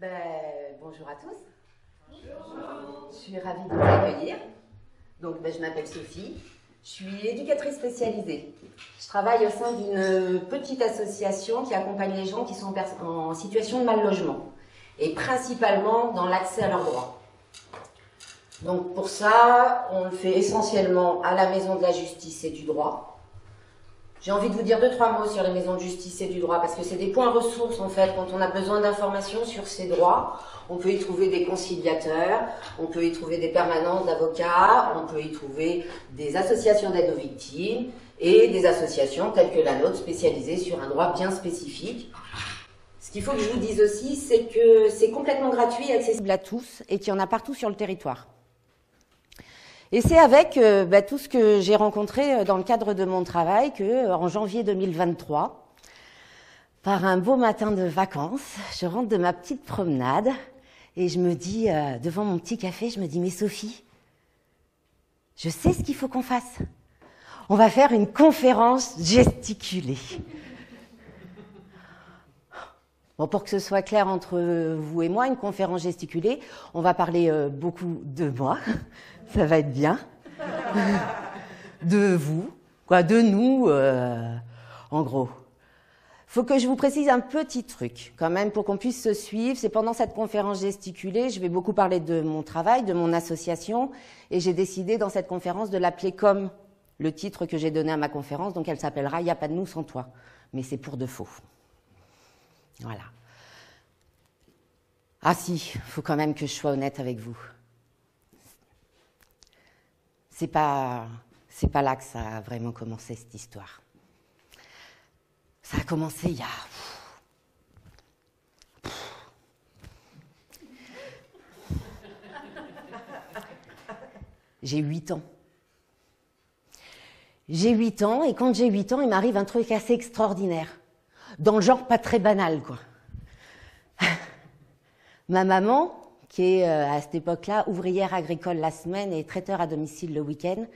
Ben, bonjour à tous. Bonjour. Je suis ravie de vous accueillir. Donc, je m'appelle Sophie. Je suis éducatrice spécialisée. Je travaille au sein d'une petite association qui accompagne les gens qui sont en situation de mal logement. Et principalement dans l'accès à leurs droits. Donc pour ça, on le fait essentiellement à la Maison de la Justice et du Droit. J'ai envie de vous dire 2-3 mots sur les maisons de justice et du droit, parce que c'est des points ressources en fait. Quand on a besoin d'informations sur ses droits, on peut y trouver des conciliateurs, on peut y trouver des permanences d'avocats, on peut y trouver des associations d'aide aux victimes et des associations telles que la nôtre spécialisées sur un droit bien spécifique. Ce qu'il faut que je vous dise aussi, c'est que c'est complètement gratuit et accessible à tous et qu'il y en a partout sur le territoire. Et c'est avec tout ce que j'ai rencontré dans le cadre de mon travail qu'en janvier 2023, par un beau matin de vacances, je rentre de ma petite promenade et je me dis, devant mon petit café, je me dis, mais Sophie, je sais ce qu'il faut qu'on fasse. On va faire une conférence gesticulée. Bon, pour que ce soit clair entre vous et moi, une conférence gesticulée, on va parler beaucoup de moi, ça va être bien, de vous, quoi, de nous, en gros. Faut que je vous précise un petit truc, quand même, pour qu'on puisse se suivre. C'est pendant cette conférence gesticulée, je vais beaucoup parler de mon travail, de mon association, et j'ai décidé dans cette conférence de l'appeler comme le titre que j'ai donné à ma conférence, donc elle s'appellera « Il n'y a pas de nous sans toi », mais c'est pour de faux. Voilà. Ah si, il faut quand même que je sois honnête avec vous. C'est pas là que ça a vraiment commencé, cette histoire. Ça a commencé il y a... J'ai 8 ans. J'ai 8 ans, et quand j'ai 8 ans, il m'arrive un truc assez extraordinaire. Dans le genre pas très banal, quoi. Ma maman, qui est à cette époque-là ouvrière agricole la semaine et traiteur à domicile le week-end,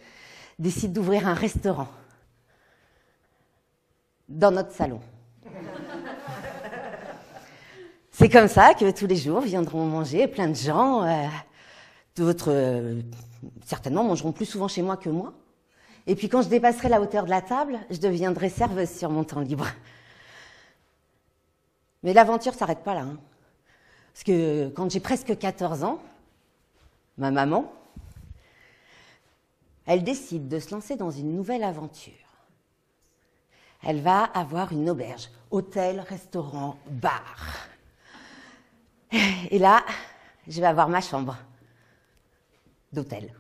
décide d'ouvrir un restaurant dans notre salon. C'est comme ça que tous les jours viendront manger plein de gens. D'autres, certainement, mangeront plus souvent chez moi que moi. Et puis quand je dépasserai la hauteur de la table, je deviendrai serveuse sur mon temps libre. Mais l'aventure ne s'arrête pas là. Hein. Parce que quand j'ai presque 14 ans, ma maman, elle décide de se lancer dans une nouvelle aventure. Elle va avoir une auberge, hôtel, restaurant, bar. Et là, je vais avoir ma chambre d'hôtel.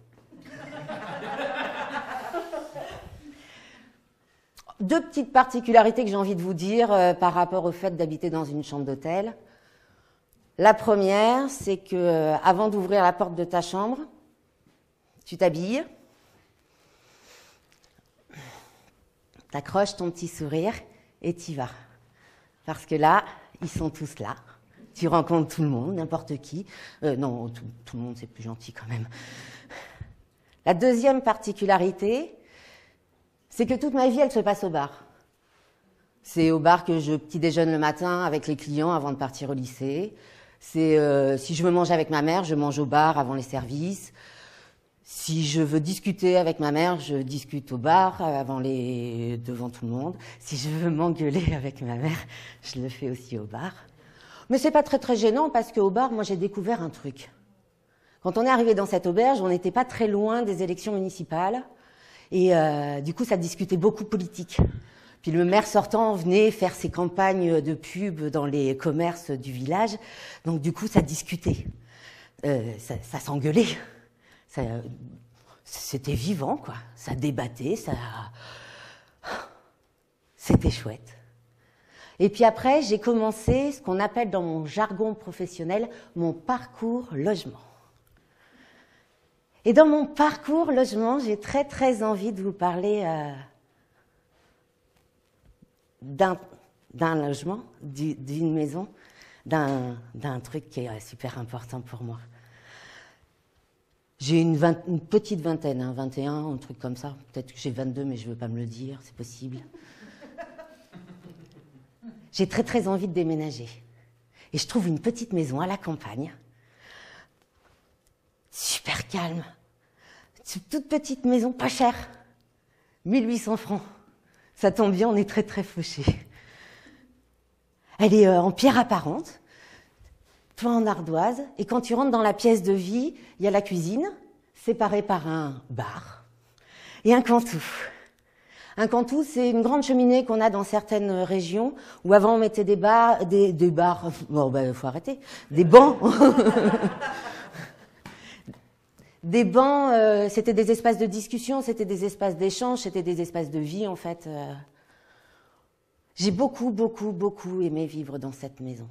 Deux petites particularités que j'ai envie de vous dire par rapport au fait d'habiter dans une chambre d'hôtel. La première, c'est que avant d'ouvrir la porte de ta chambre, tu t'habilles, t'accroches ton petit sourire et t'y vas. Parce que là, ils sont tous là. Tu rencontres tout le monde, n'importe qui. Non, tout le monde, c'est plus gentil quand même. La deuxième particularité, c'est que toute ma vie, elle se passe au bar. C'est au bar que je petit déjeune le matin avec les clients avant de partir au lycée. C'est si je veux manger avec ma mère, je mange au bar avant les services. Si je veux discuter avec ma mère, je discute au bar devant tout le monde. Si je veux m'engueuler avec ma mère, je le fais aussi au bar. Mais c'est pas très très gênant parce qu'au bar, moi j'ai découvert un truc. Quand on est arrivé dans cette auberge, on n'était pas très loin des élections municipales. Et du coup, ça discutait beaucoup politique. Puis le maire sortant venait faire ses campagnes de pub dans les commerces du village. Donc du coup, ça discutait. Ça s'engueulait. C'était vivant, quoi. Ça débattait, c'était chouette. Et puis après, j'ai commencé ce qu'on appelle dans mon jargon professionnel mon parcours logement. Et dans mon parcours logement, j'ai très très envie de vous parler d'un logement, d'une maison, d'un truc qui est super important pour moi. J'ai une petite vingtaine, 21, un truc comme ça. Peut-être que j'ai 22, mais je ne veux pas me le dire, c'est possible. J'ai très très envie de déménager. Et je trouve une petite maison à la campagne, super calme, toute petite maison, pas chère, 1800 francs. Ça tombe bien, on est très très fauchés. Elle est en pierre apparente, toit en ardoise, et quand tu rentres dans la pièce de vie, il y a la cuisine, séparée par un bar, et un cantou. Un cantou, c'est une grande cheminée qu'on a dans certaines régions, où avant on mettait des bars, bon ben faut arrêter, des bancs. Des bancs, c'était des espaces de discussion, c'était des espaces d'échange, c'était des espaces de vie en fait. J'ai beaucoup aimé vivre dans cette maison.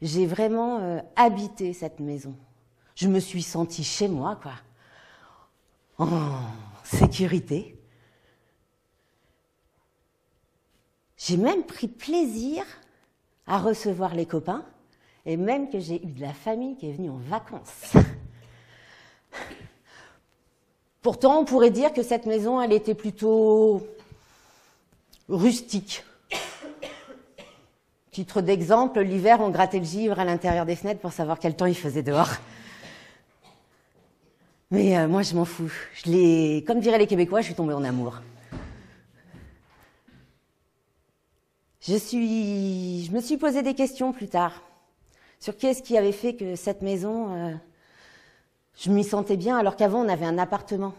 J'ai vraiment habité cette maison. Je me suis sentie chez moi, quoi, en sécurité. J'ai même pris plaisir à recevoir les copains, et même que j'ai eu de la famille qui est venue en vacances. Pourtant, on pourrait dire que cette maison, elle était plutôt rustique. Titre d'exemple, l'hiver, on grattait le givre à l'intérieur des fenêtres pour savoir quel temps il faisait dehors. Mais moi, je m'en fous. Comme diraient les Québécois, je suis tombée en amour. Je me suis posé des questions plus tard sur qu'est-ce qui avait fait que cette maison, je m'y sentais bien, alors qu'avant, on avait un appartement.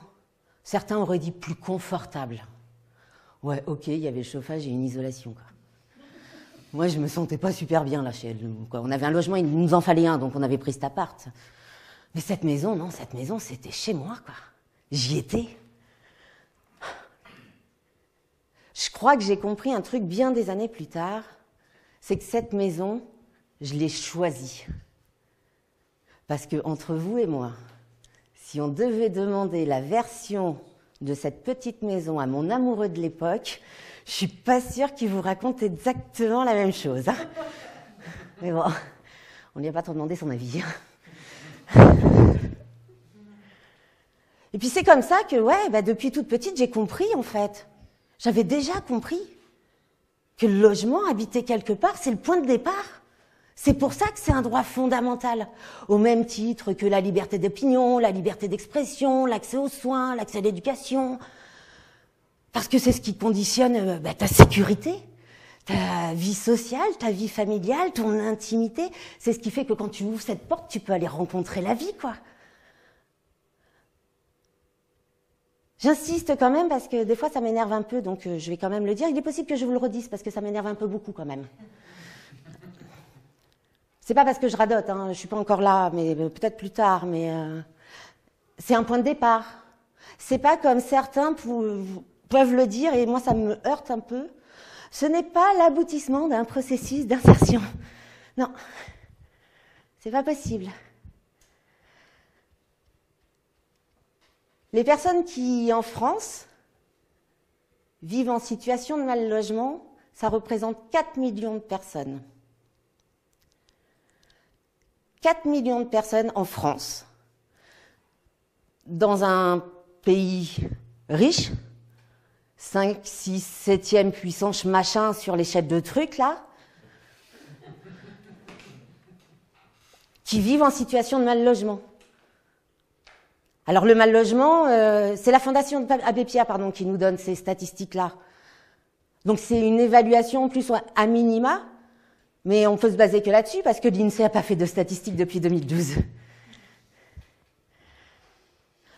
Certains auraient dit plus confortable. Ouais, ok, il y avait le chauffage et une isolation, quoi. Moi, je me sentais pas super bien là chez elle, quoi. On avait un logement, il nous en fallait un, donc on avait pris cet appart. Mais cette maison, non, cette maison, c'était chez moi, quoi. J'y étais. Je crois que j'ai compris un truc bien des années plus tard, c'est que cette maison, je l'ai choisie. Parce que entre vous et moi, si on devait demander la version de cette petite maison à mon amoureux de l'époque, je suis pas sûre qu'il vous raconte exactement la même chose. Hein. Mais bon, on lui a pas trop demandé son avis. Et puis c'est comme ça que, ouais, depuis toute petite, j'ai compris en fait. J'avais déjà compris que le logement, habiter quelque part, c'est le point de départ. C'est pour ça que c'est un droit fondamental, au même titre que la liberté d'opinion, la liberté d'expression, l'accès aux soins, l'accès à l'éducation. Parce que c'est ce qui conditionne ta sécurité, ta vie sociale, ta vie familiale, ton intimité. C'est ce qui fait que quand tu ouvres cette porte, tu peux aller rencontrer la vie, quoi. J'insiste quand même parce que des fois ça m'énerve un peu, donc je vais quand même le dire. Il est possible que je vous le redise parce que ça m'énerve un peu beaucoup quand même. C'est pas parce que je radote, hein, je suis pas encore là, mais peut-être plus tard, mais c'est un point de départ. C'est pas comme certains peuvent le dire, et moi ça me heurte un peu. Ce n'est pas l'aboutissement d'un processus d'insertion. Non, c'est pas possible. Les personnes qui, en France, vivent en situation de mal-logement, ça représente 4 millions de personnes. 4 millions de personnes en France, dans un pays riche, 5, 6, 7e puissance machin sur l'échelle de trucs, là, qui vivent en situation de mal-logement. Alors le mal-logement, c'est la Fondation Abbé Pierre qui nous donne ces statistiques-là. Donc c'est une évaluation en plus à minima, mais on peut se baser que là-dessus parce que l'INSEE n'a pas fait de statistiques depuis 2012.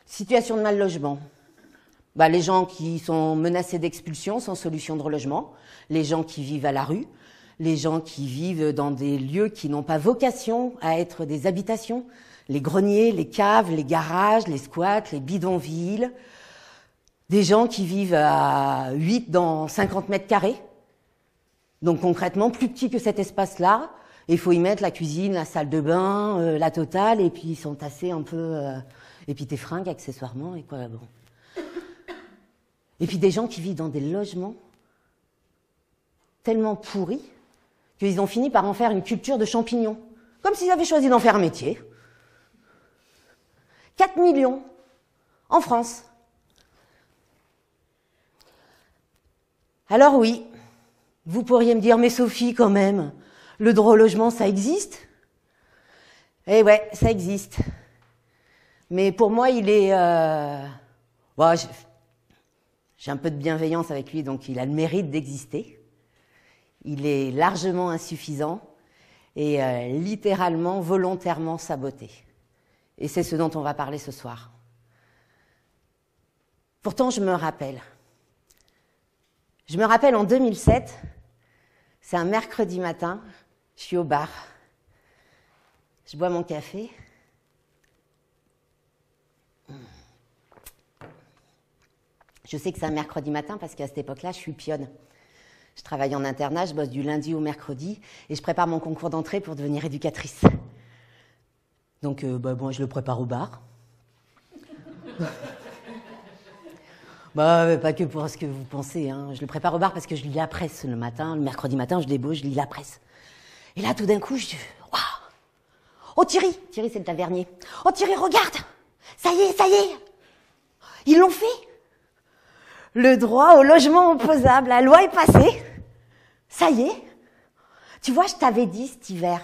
Situation de mal-logement. Les gens qui sont menacés d'expulsion sans solution de relogement, les gens qui vivent à la rue, les gens qui vivent dans des lieux qui n'ont pas vocation à être des habitations, les greniers, les caves, les garages, les squats, les bidonvilles, des gens qui vivent à 8 dans 50 mètres carrés, donc concrètement plus petit que cet espace-là, et il faut y mettre la cuisine, la salle de bain, la totale, et puis ils sont tassés un peu, et puis tes fringues accessoirement, et quoi, bon. Et puis des gens qui vivent dans des logements tellement pourris qu'ils ont fini par en faire une culture de champignons, comme s'ils avaient choisi d'en faire un métier. 4 millions en France. Alors oui, vous pourriez me dire, mais Sophie, quand même, Le droit au logement, ça existe. Eh ouais, ça existe. Mais pour moi, il est... Bon, j'ai un peu de bienveillance avec lui, donc il a le mérite d'exister. Il est largement insuffisant et littéralement, volontairement saboté. Et c'est ce dont on va parler ce soir. Pourtant, je me rappelle en 2007, c'est un mercredi matin, je suis au bar, je bois mon café. Je sais que c'est un mercredi matin parce qu'à cette époque-là, je suis pionne. Je travaille en internat, je bosse du lundi au mercredi et je prépare mon concours d'entrée pour devenir éducatrice. Donc, bon, je le prépare au bar. Pas que pour ce que vous pensez, hein. Je le prépare au bar parce que je lis la presse le matin. Le mercredi matin, je débauche, je lis la presse. Et là, tout d'un coup, je dis, waouh! Oh Thierry, c'est le tavernier. Oh Thierry, regarde! Ça y est! Ils l'ont fait! Le droit au logement opposable, la loi est passée. Ça y est. Tu vois, je t'avais dit cet hiver.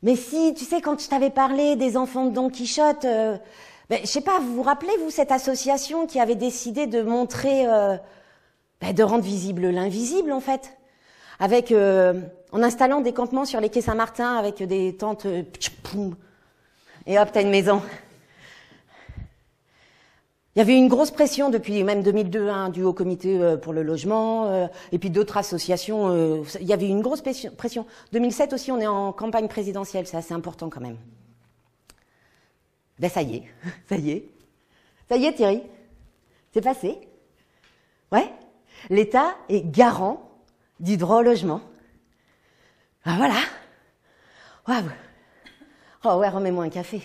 Mais si, tu sais, quand je t'avais parlé des enfants de Don Quichotte, je sais pas, vous vous rappelez, vous, cette association qui avait décidé de montrer, de rendre visible l'invisible, en fait, avec, en installant des campements sur les quais Saint-Martin avec des tentes, et hop, t'as une maison. Il y avait une grosse pression depuis même 2002, hein, du Haut Comité pour le logement, et puis d'autres associations. Il y avait une grosse pression. 2007 aussi, on est en campagne présidentielle, c'est assez important quand même. Ben ça y est Thierry, c'est passé. Ouais, l'État est garant du droit au logement. Ah voilà. Waouh. Oh ouais, remets-moi un café.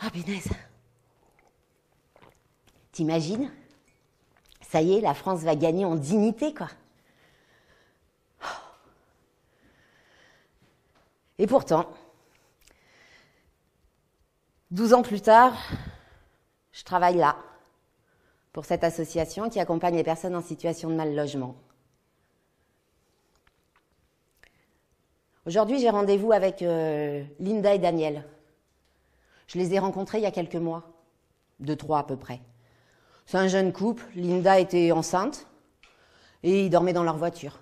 Ah punaise. T'imagines? Ça y est, la France va gagner en dignité, quoi. Et pourtant, 12 ans plus tard, je travaille là, pour cette association qui accompagne les personnes en situation de mal-logement. Aujourd'hui, j'ai rendez-vous avec Linda et Daniel. Je les ai rencontrés il y a quelques mois, 2-3 à peu près. C'est un jeune couple, Linda était enceinte et ils dormaient dans leur voiture.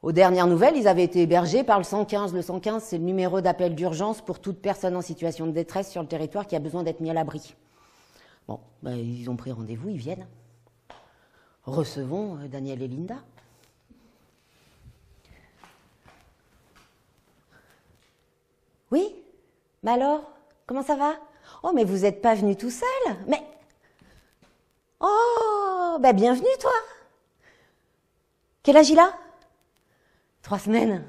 Aux dernières nouvelles, ils avaient été hébergés par le 115. Le 115, c'est le numéro d'appel d'urgence pour toute personne en situation de détresse sur le territoire qui a besoin d'être mis à l'abri. Bon, ils ont pris rendez-vous, ils viennent. Recevons Daniel et Linda. Oui? Mais alors? Comment ça va? Oh, mais vous n'êtes pas venu tout seul? Mais... Oh, bienvenue, toi. Quel âge il a? 3 semaines.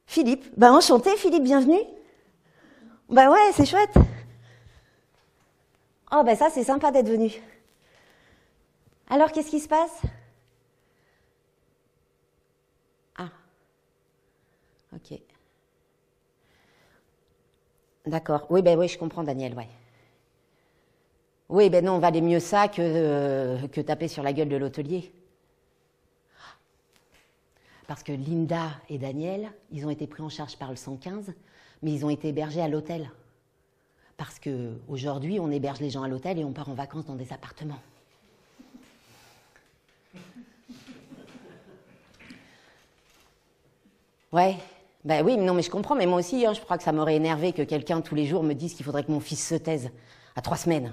Philippe. Enchanté, Philippe, bienvenue. Ouais, c'est chouette. Oh, ça, c'est sympa d'être venu. Alors, qu'est-ce qui se passe? Ah. Ok. D'accord. Oui, je comprends, Daniel, ouais. Oui, non, on valait mieux ça que taper sur la gueule de l'hôtelier. Parce que Linda et Daniel, ils ont été pris en charge par le 115, mais ils ont été hébergés à l'hôtel. Parce qu'aujourd'hui, on héberge les gens à l'hôtel et on part en vacances dans des appartements. Ouais, oui, non, mais je comprends, mais moi aussi, je crois que ça m'aurait énervé que quelqu'un tous les jours me dise qu'il faudrait que mon fils se taise à 3 semaines.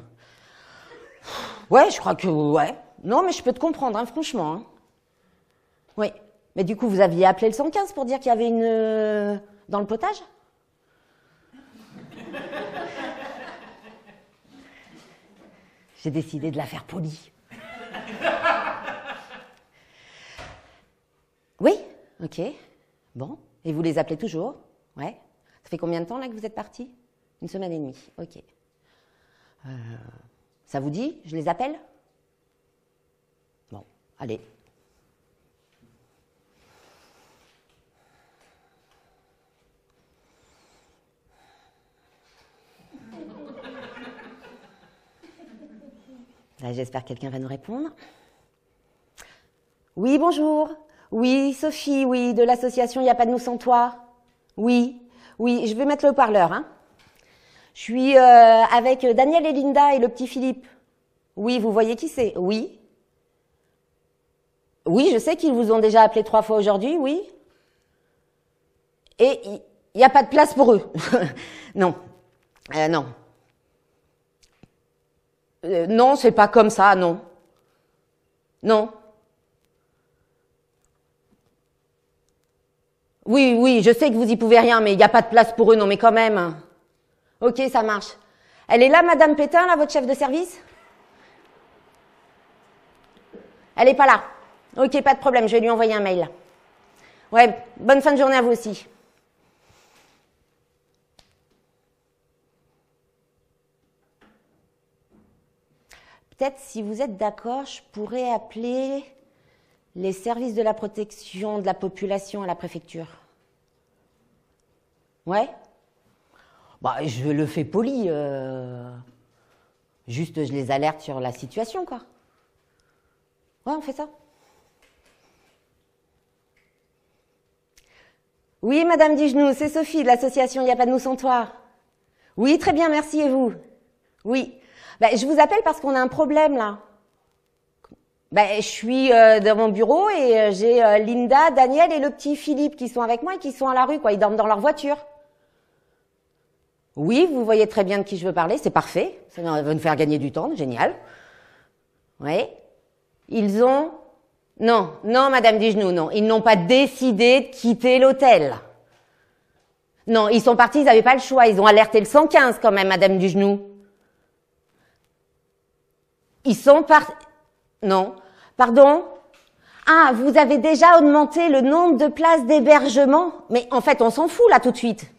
Ouais, je crois que, ouais. Non, mais je peux te comprendre, hein, franchement. Hein. Oui. Mais du coup, vous aviez appelé le 115 pour dire qu'il y avait une... dans le potage? J'ai décidé de la faire polie. Oui? Ok. Bon. Et vous les appelez toujours? Ouais. Ça fait combien de temps là que vous êtes partis? 1 semaine et demie. Ok. Ça vous dit? Je les appelle? Bon, allez. Là, j'espère que quelqu'un va nous répondre. Oui, bonjour. Oui, Sophie, oui, de l'association Il n'y a pas de nous sans toi. Oui, oui, je vais mettre le haut-parleur. Hein. Je suis avec Daniel et Linda et le petit Philippe. Oui, vous voyez qui c'est? Oui. Oui, je sais qu'ils vous ont déjà appelé 3 fois aujourd'hui, oui. Et il n'y a pas de place pour eux. Non. Non. Non, c'est pas comme ça, non. Non. Oui, oui, je sais que vous y pouvez rien, mais il n'y a pas de place pour eux, non, mais quand même. Ok, ça marche. Elle est là, Madame Pétain, là, votre chef de service? Elle est pas là. Ok, pas de problème, je vais lui envoyer un mail. Ouais, bonne fin de journée à vous aussi. Peut-être, si vous êtes d'accord, je pourrais appeler les services de la protection de la population à la préfecture. Ouais? Bah, je le fais poli. Juste, je les alerte sur la situation, quoi. Ouais, on fait ça. Oui, Madame Digenou, c'est Sophie de l'association Il n'y a pas de nous sans toi. Oui, très bien, merci, et vous? Oui. Ben, je vous appelle parce qu'on a un problème, là. Ben, je suis dans mon bureau et j'ai Linda, Daniel et le petit Philippe qui sont avec moi et qui sont à la rue, quoi. Ils dorment dans leur voiture. Oui, vous voyez très bien de qui je veux parler, c'est parfait. Ça va nous faire gagner du temps, génial. Oui. Ils ont... Non, non, Madame Digenou, non. Ils n'ont pas décidé de quitter l'hôtel. Non, ils sont partis, ils n'avaient pas le choix. Ils ont alerté le 115 quand même, Madame Digenou. Ils sont partis... Non. Pardon? Ah, vous avez déjà augmenté le nombre de places d'hébergement? Mais en fait, on s'en fout là tout de suite.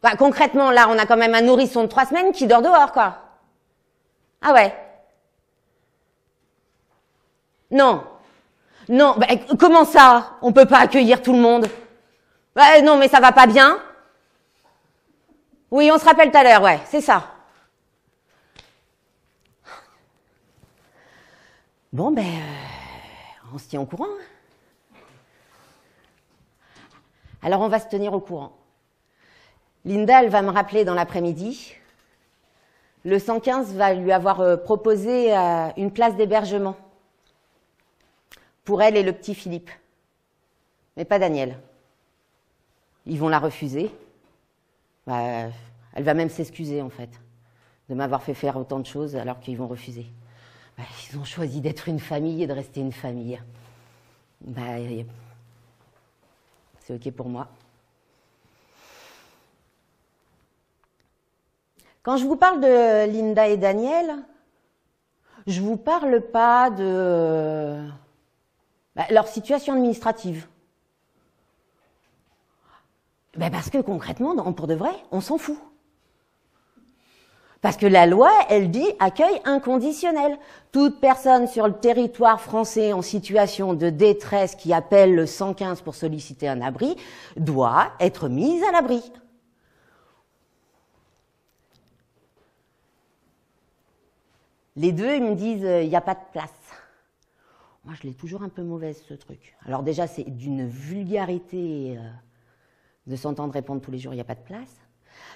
Bah, concrètement, là, on a quand même un nourrisson de 3 semaines qui dort dehors, quoi. Ah ouais. Non. Non, bah, comment ça? On peut pas accueillir tout le monde? Bah, non, mais ça va pas bien. Oui, on se rappelle tout à l'heure, ouais, c'est ça. Bon, ben, on se tient au courant. Alors, on va se tenir au courant. Linda, elle va me rappeler dans l'après-midi. Le 115 va lui avoir proposé une place d'hébergement pour elle et le petit Philippe. Mais pas Daniel. Ils vont la refuser. Bah, elle va même s'excuser, en fait, de m'avoir fait faire autant de choses alors qu'ils vont refuser. Bah, ils ont choisi d'être une famille et de rester une famille. Bah, c'est OK pour moi. Quand je vous parle de Linda et Daniel, je vous parle pas de leur situation administrative. Parce que concrètement, pour de vrai, on s'en fout. Parce que la loi, elle dit accueil inconditionnel. Toute personne sur le territoire français en situation de détresse qui appelle le 115 pour solliciter un abri doit être mise à l'abri. Les deux, ils me disent il n'y a pas de place. Moi, je l'ai toujours un peu mauvaise, ce truc. Alors déjà, c'est d'une vulgarité de s'entendre répondre tous les jours il n'y a pas de place.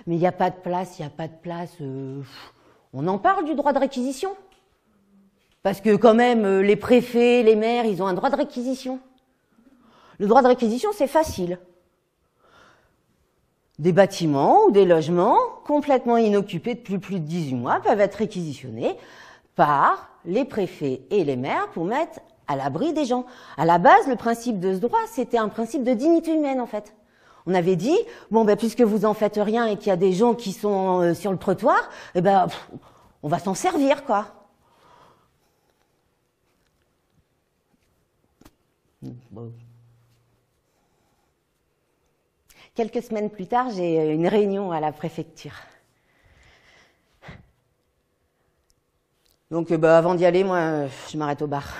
Mais il n'y a pas de place, il n'y a pas de place. On en parle du droit de réquisition. Parce que quand même, les préfets, les maires, ils ont un droit de réquisition. Le droit de réquisition, c'est facile. Des bâtiments ou des logements complètement inoccupés depuis plus de 18 mois peuvent être réquisitionnés par les préfets et les maires pour mettre à l'abri des gens. À la base, le principe de ce droit, c'était un principe de dignité humaine, en fait. On avait dit, puisque vous en faites rien et qu'il y a des gens qui sont sur le trottoir, on va s'en servir, quoi. Bon. Quelques semaines plus tard, j'ai une réunion à la préfecture. Donc, avant d'y aller, moi, je m'arrête au bar.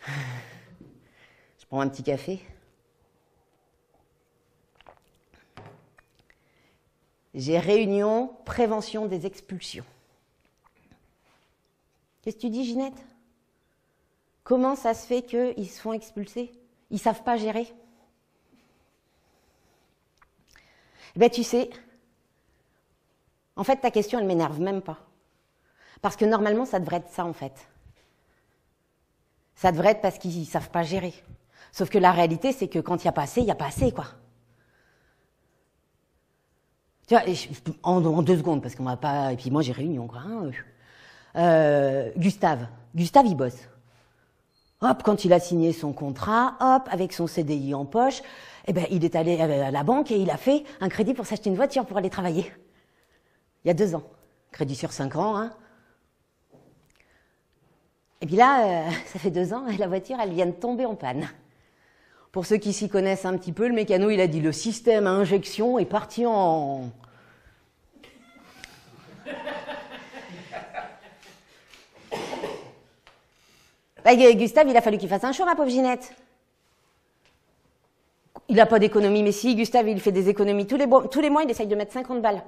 Je prends un petit café. J'ai réunion prévention des expulsions. Qu'est-ce que tu dis, Ginette? Comment ça se fait qu'ils se font expulser? Ils savent pas gérer. Ben tu sais, en fait ta question elle m'énerve même pas. Parce que normalement ça devrait être ça en fait. Ça devrait être parce qu'ils savent pas gérer. Sauf que la réalité c'est que quand il n'y a pas assez, il n'y a pas assez quoi. Tu vois, en 2 secondes parce qu'on va pas... Et puis moi j'ai réunion quoi. Gustave il bosse. Hop, quand il a signé son contrat, hop, avec son CDI en poche, eh ben, il est allé à la banque et il a fait un crédit pour s'acheter une voiture pour aller travailler. Il y a 2 ans. Crédit sur 5 ans, hein. Et puis là, ça fait 2 ans, et la voiture, elle vient de tomber en panne. Pour ceux qui s'y connaissent un petit peu, le mécano, il a dit le système à injection est parti en... Gustave, il a fallu qu'il fasse un choix, ma pauvre Ginette. Il n'a pas d'économie, mais si, Gustave, il fait des économies. Tous les mois, il essaye de mettre 50 balles.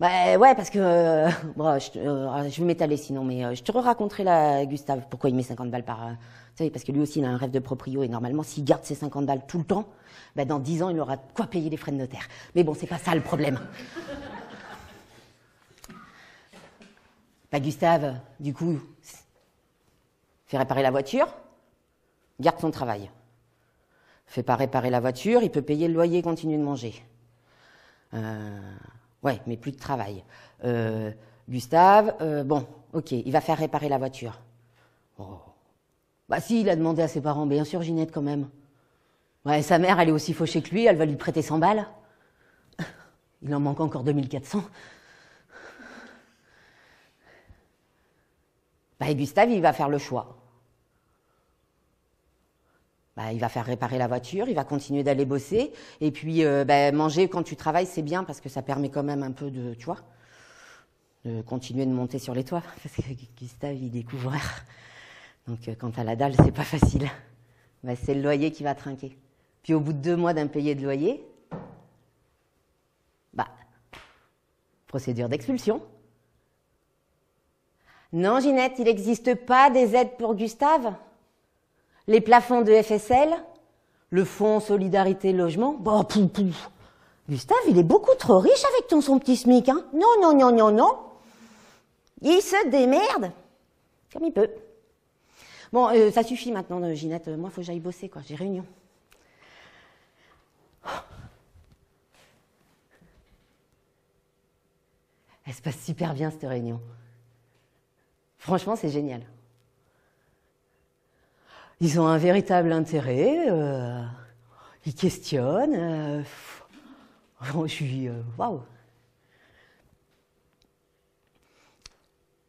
Bah ouais, parce que... bon, je vais m'étaler sinon, mais je te raconterai là, Gustave, pourquoi il met 50 balles par... tu sais, parce que lui aussi, il a un rêve de proprio, et normalement, s'il garde ses 50 balles tout le temps, bah, dans 10 ans, il aura de quoi payer les frais de notaire. Mais bon, c'est pas ça le problème. Bah Gustave, du coup, fait réparer la voiture, garde son travail. Fait pas réparer la voiture, il peut payer le loyer et continuer de manger. Ouais, mais plus de travail. Gustave, bon, ok, il va faire réparer la voiture. Oh. Bah si, il a demandé à ses parents, bien sûr Ginette quand même. Ouais, sa mère, elle est aussi fauchée que lui, elle va lui prêter 100 balles. Il en manque encore 2400. Bah, Gustave, il va faire le choix. Bah, il va faire réparer la voiture, il va continuer d'aller bosser. Et puis, manger quand tu travailles, c'est bien parce que ça permet quand même un peu de, tu vois, de continuer de monter sur les toits. Parce que Gustave, il découvre. Donc, quand t'as la dalle, c'est pas facile. Bah, c'est le loyer qui va trinquer. Puis, au bout de 2 mois d'impayé de loyer, bah, procédure d'expulsion. Non, Ginette, il n'existe pas des aides pour Gustave. Les plafonds de FSL, le fonds Solidarité Logement, bon, pouf. Gustave, il est beaucoup trop riche avec son petit SMIC, hein. Non. Il se démerde comme il peut. Bon, ça suffit maintenant, Ginette. Moi, il faut que j'aille bosser, quoi. J'ai réunion. Elle se passe super bien, cette réunion. Franchement, c'est génial. Ils ont un véritable intérêt, ils questionnent. Je suis... waouh.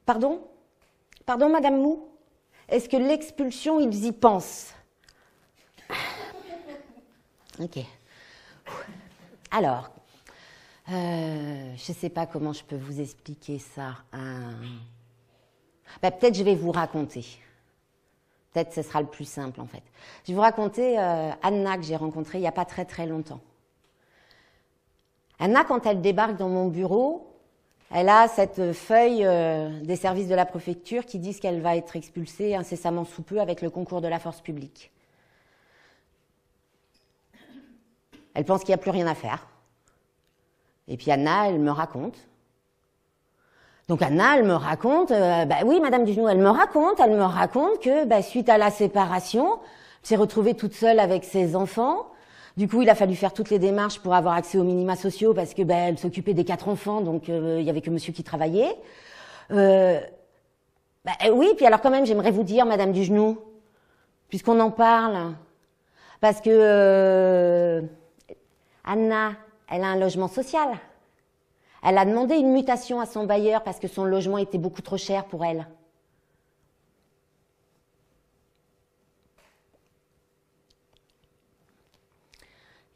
Pardon, Madame Mou? Est-ce que l'expulsion, ils y pensent? Ok. Alors, je ne sais pas comment je peux vous expliquer ça. Peut-être je vais vous raconter. Peut-être ce sera le plus simple en fait. Je vais vous raconter Anna que j'ai rencontrée il n'y a pas très très longtemps. Anna, quand elle débarque dans mon bureau, elle a cette feuille des services de la préfecture qui disent qu'elle va être expulsée incessamment sous peu avec le concours de la force publique. Elle pense qu'il n'y a plus rien à faire. Et puis Anna, elle me raconte. Donc Anna, elle me raconte, oui, Madame Dujnou, elle me raconte que suite à la séparation, elle s'est retrouvée toute seule avec ses enfants. Du coup, il a fallu faire toutes les démarches pour avoir accès aux minima sociaux parce que elle s'occupait des 4 enfants, donc il y avait que monsieur qui travaillait. Oui, puis alors quand même, j'aimerais vous dire, Madame Dujnou, puisqu'on en parle, parce que Anna, elle a un logement social. Elle a demandé une mutation à son bailleur parce que son logement était beaucoup trop cher pour elle.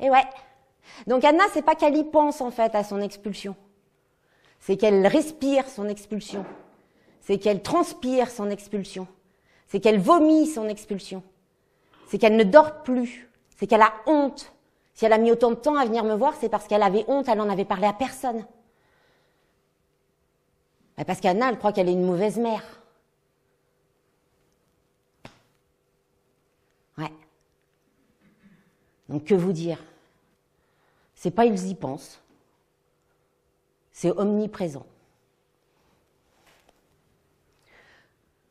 Et ouais. Donc Anna, c'est pas qu'elle y pense en fait à son expulsion. C'est qu'elle respire son expulsion. C'est qu'elle transpire son expulsion. C'est qu'elle vomit son expulsion. C'est qu'elle ne dort plus. C'est qu'elle a honte. Si elle a mis autant de temps à venir me voir, c'est parce qu'elle avait honte, elle n'en avait parlé à personne. Parce qu'Anna, elle croit qu'elle est une mauvaise mère. Donc que vous dire? C'est pas ils y pensent, c'est omniprésent.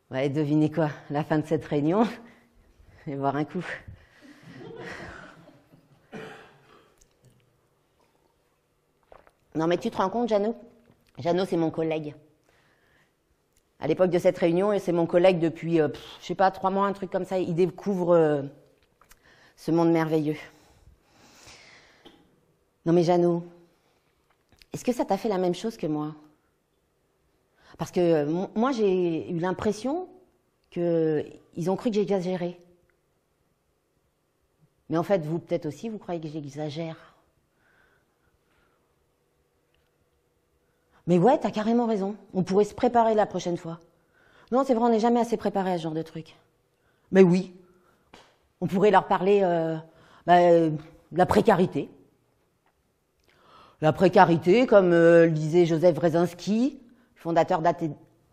Ouais, devinez quoi? La fin de cette réunion, je vais boire un coup. Non mais tu te rends compte, Jeannot? Jeannot, c'est mon collègue. À l'époque de cette réunion, et c'est mon collègue depuis, je sais pas, 3 mois, un truc comme ça. Il découvre ce monde merveilleux. Non mais Jeannot, est-ce que ça t'a fait la même chose que moi? Parce que moi, j'ai eu l'impression qu'ils ont cru que j'exagérais. Mais en fait, vous, peut-être aussi, vous croyez que j'exagère. Mais ouais, t'as carrément raison. On pourrait se préparer la prochaine fois. Non, c'est vrai, on n'est jamais assez préparé à ce genre de truc. Mais oui. On pourrait leur parler de la précarité. La précarité, comme le disait Joseph Wrezinski, fondateur d'ATD.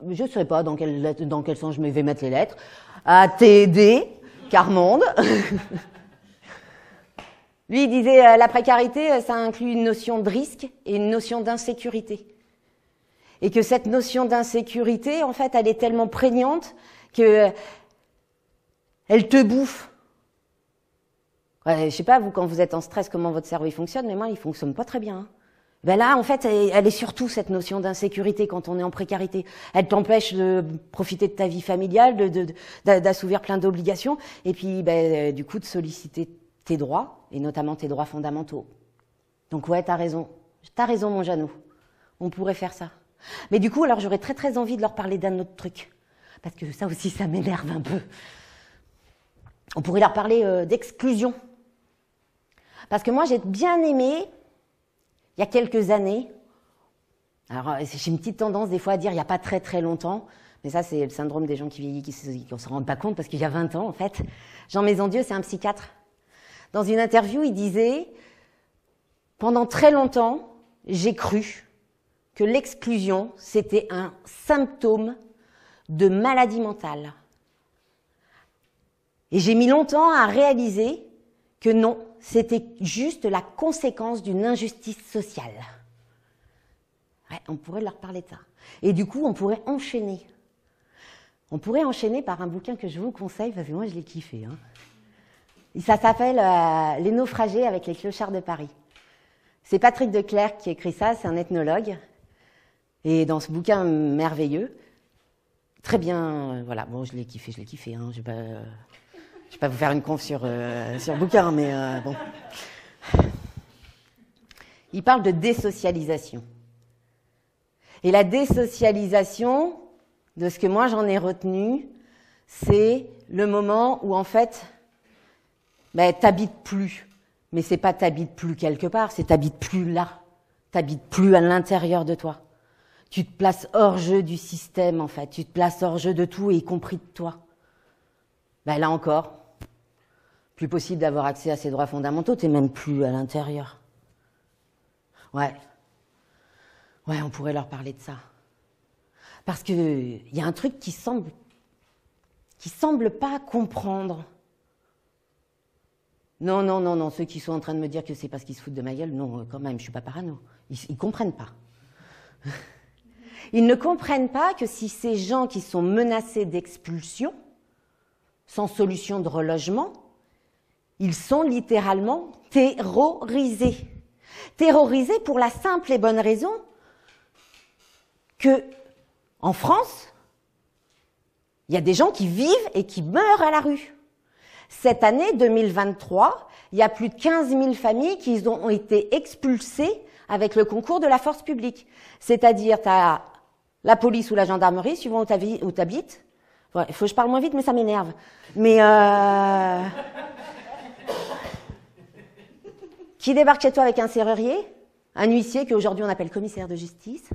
Je ne sais pas dans quel sens je vais mettre les lettres. ATD, Carmonde. Lui, il disait la précarité, ça inclut une notion de risque et une notion d'insécurité. Et que cette notion d'insécurité, en fait, elle est tellement prégnante que elle te bouffe. Ouais, je sais pas, vous, quand vous êtes en stress, comment votre cerveau il fonctionne, mais moi, il fonctionne pas très bien. Hein. Ben là, en fait, elle est surtout cette notion d'insécurité quand on est en précarité. Elle t'empêche de profiter de ta vie familiale, d'assouvir plein d'obligations, et puis, du coup, de solliciter tes droits, et notamment tes droits fondamentaux. Donc ouais, t'as raison, mon Jeannot. On pourrait faire ça. Mais du coup, alors j'aurais très très envie de leur parler d'un autre truc. Parce que ça aussi, ça m'énerve un peu. On pourrait leur parler d'exclusion. Parce que moi, j'ai bien aimé, il y a quelques années, alors j'ai une petite tendance des fois à dire il n'y a pas très très longtemps, mais ça c'est le syndrome des gens qui vieillissent, qui ne se rendent pas compte parce qu'il y a 20 ans en fait. Jean Maisondieu, c'est un psychiatre. Dans une interview, il disait « Pendant très longtemps, j'ai cru que l'exclusion, c'était un symptôme de maladie mentale. Et j'ai mis longtemps à réaliser que non, c'était juste la conséquence d'une injustice sociale. » Ouais, on pourrait leur parler de ça. Et du coup, on pourrait enchaîner. On pourrait enchaîner par un bouquin que je vous conseille, parce que moi, je l'ai kiffé. Hein. Et ça s'appelle « Les naufragés avec les clochards de Paris ». C'est Patrick Declercq qui écrit ça, c'est un ethnologue. Et dans ce bouquin merveilleux, très bien, voilà, bon, je l'ai kiffé, hein, je vais pas vous faire une conf sur le bouquin, mais bon. Il parle de désocialisation. Et la désocialisation, de ce que moi j'en ai retenu, c'est le moment où en fait, t'habites plus. Mais c'est pas t'habites plus quelque part, c'est t'habites plus là. T'habites plus à l'intérieur de toi. Tu te places hors jeu du système, en fait. Tu te places hors jeu de tout, y compris de toi. Là encore, plus possible d'avoir accès à ces droits fondamentaux, t'es même plus à l'intérieur. Ouais, on pourrait leur parler de ça. Parce que y a un truc qui semble pas comprendre. Non, ceux qui sont en train de me dire que c'est parce qu'ils se foutent de ma gueule, non, quand même, je suis pas parano. Ils comprennent pas. Ils ne comprennent pas que si ces gens qui sont menacés d'expulsion, sans solution de relogement, ils sont littéralement terrorisés. Terrorisés pour la simple et bonne raison que, en France, il y a des gens qui vivent et qui meurent à la rue. Cette année 2023, il y a plus de 15 000 familles qui ont été expulsées avec le concours de la force publique. C'est-à-dire, tu as la police ou la gendarmerie, suivant où tu habites. Ouais, il faut que je parle moins vite, mais ça m'énerve. Mais qui débarque chez toi avec un serrurier, un huissier qu'aujourd'hui on appelle commissaire de justice,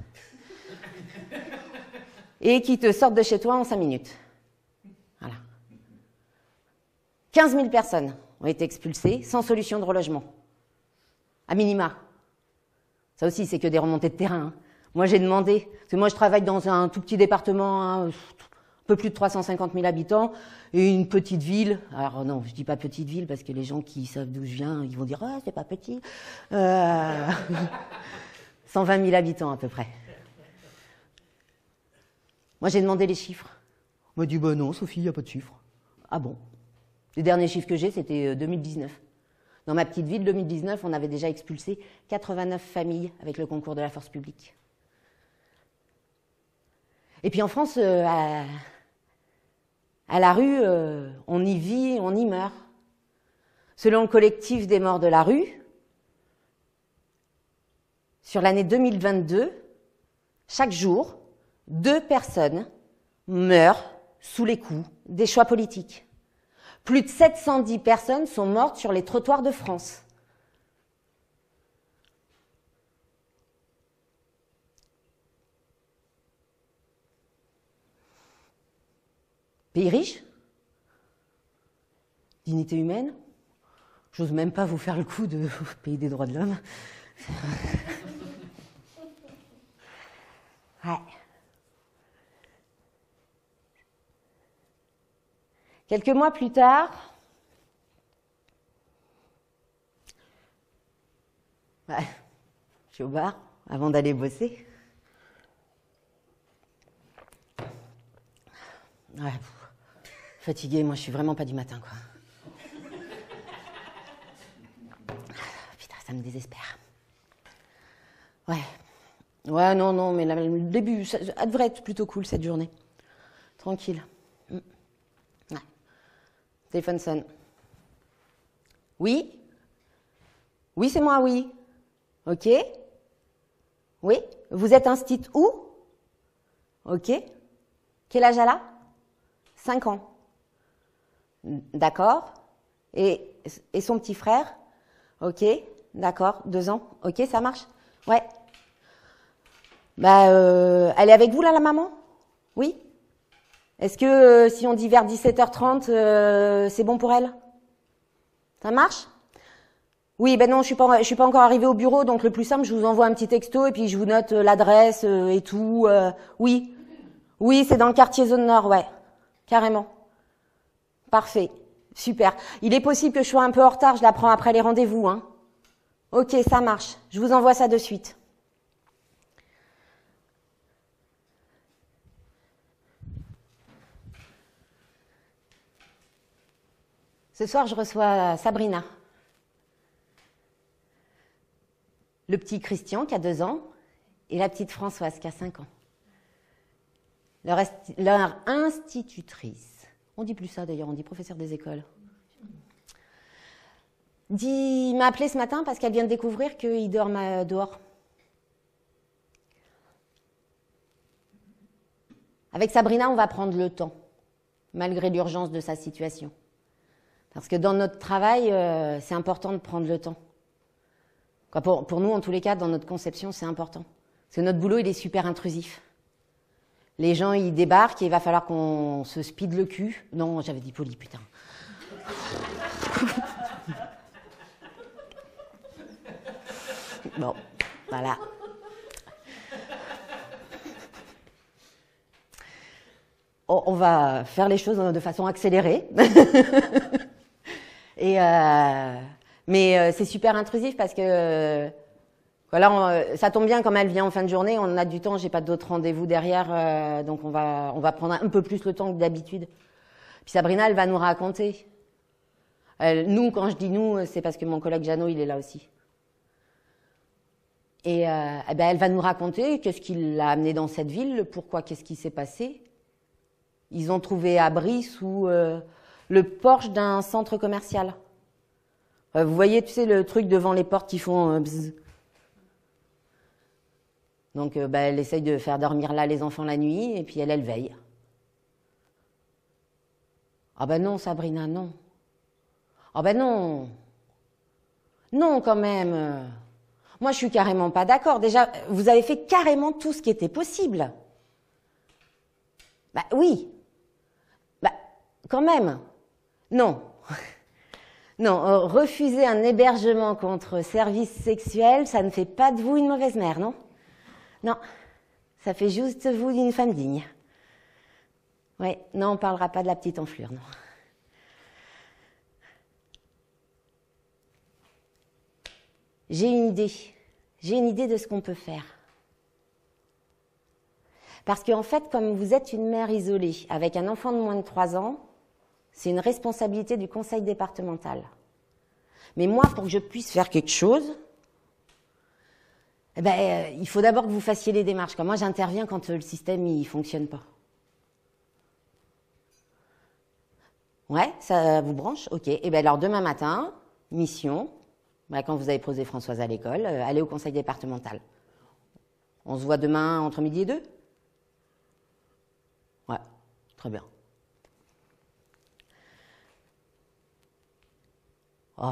et qui te sortent de chez toi en 5 minutes. Voilà. 15 000 personnes ont été expulsées sans solution de relogement. À minima. Ça aussi, c'est que des remontées de terrain. Hein. Moi, j'ai demandé, parce que moi, je travaille dans un tout petit département, hein, peu plus de 350 000 habitants, et une petite ville. Alors non, je dis pas petite ville parce que les gens qui savent d'où je viens, ils vont dire ah c'est pas petit. 120 000 habitants à peu près. Moi j'ai demandé les chiffres. On m'a dit bah non Sophie, il n'y a pas de chiffres. Ah bon? Les derniers chiffres que j'ai c'était 2019. Dans ma petite ville 2019, on avait déjà expulsé 89 familles avec le concours de la force publique. Et puis en France, à la rue, on y vit, on y meurt. Selon le collectif des morts de la rue, sur l'année 2022, chaque jour, 2 personnes meurent sous les coups des choix politiques. Plus de 710 personnes sont mortes sur les trottoirs de France. Pays riche, dignité humaine, j'ose même pas vous faire le coup de pays des droits de l'homme. Ouais. Quelques mois plus tard, je suis au bar avant d'aller bosser. Ouais, fatiguée, moi je suis vraiment pas du matin, quoi. Putain, ça me désespère. Ouais. Ouais, non, mais le début, ça devrait être plutôt cool cette journée. Tranquille. Ouais. Téléphone sonne. Oui? Oui, c'est moi, oui. Ok. Oui? Vous êtes instit où? Ok. Quel âge elle a? 5 ans. D'accord. Et son petit frère? Ok. D'accord. 2 ans. Ok, ça marche? Ouais. Bah, elle est avec vous là, la maman? Oui? Est-ce que si on dit vers 17h30, c'est bon pour elle? Ça marche? Oui, ben non, je suis pas encore arrivée au bureau, donc le plus simple, je vous envoie un petit texto et puis je vous note l'adresse et tout. Oui. Oui, c'est dans le quartier zone nord, ouais. Carrément. Parfait. Super. Il est possible que je sois un peu en retard, je la prends après les rendez-vous, hein. Ok, ça marche. Je vous envoie ça de suite. Ce soir, je reçois Sabrina. Le petit Christian qui a 2 ans et la petite Françoise qui a 5 ans. Leur institutrice. On dit plus ça d'ailleurs, on dit professeur des écoles. M'a appelé ce matin parce qu'elle vient de découvrir qu'il dorment dehors. Avec Sabrina, on va prendre le temps, malgré l'urgence de sa situation. Parce que dans notre travail, c'est important de prendre le temps. Pour nous, en tous les cas, dans notre conception, c'est important. Parce que notre boulot, il est super intrusif. Les gens, ils débarquent et il va falloir qu'on se speed le cul. Non, j'avais dit poli, putain. Bon, voilà. On va faire les choses de façon accélérée. Mais c'est super intrusif parce que voilà, ça tombe bien comme elle vient en fin de journée, on a du temps, j'ai pas d'autres rendez-vous derrière, donc on va prendre un peu plus le temps que d'habitude. Puis Sabrina, elle va nous raconter. Nous, quand je dis nous, c'est parce que mon collègue Jeannot, il est là aussi. Et elle va nous raconter qu'est-ce qui l'a amené dans cette ville, pourquoi, qu'est-ce qui s'est passé. Ils ont trouvé abri sous le porche d'un centre commercial. Vous voyez, tu sais, le truc devant les portes qui font bzz. Donc, elle essaye de faire dormir là les enfants la nuit, et puis elle veille. Ah ben non, Sabrina, non. Ah ben non. Non, quand même. Moi, je suis carrément pas d'accord. Déjà, vous avez fait carrément tout ce qui était possible. Bah oui. Bah, quand même. Non. Non, refuser un hébergement contre service sexuel, ça ne fait pas de vous une mauvaise mère, non? Non, ça fait juste vous d'une femme digne. Ouais, non, on ne parlera pas de la petite enflure, non. J'ai une idée. J'ai une idée de ce qu'on peut faire. Parce qu'en fait, comme vous êtes une mère isolée avec un enfant de moins de 3 ans, c'est une responsabilité du conseil départemental. Mais moi, pour que je puisse faire quelque chose, il faut d'abord que vous fassiez les démarches. Comme moi, j'interviens quand le système ne fonctionne pas. Ouais, ça vous branche? Ok. Et bien alors, demain matin, mission, quand vous avez posé Françoise à l'école, allez au conseil départemental. On se voit demain entre midi et 2? Ouais, très bien. Oh.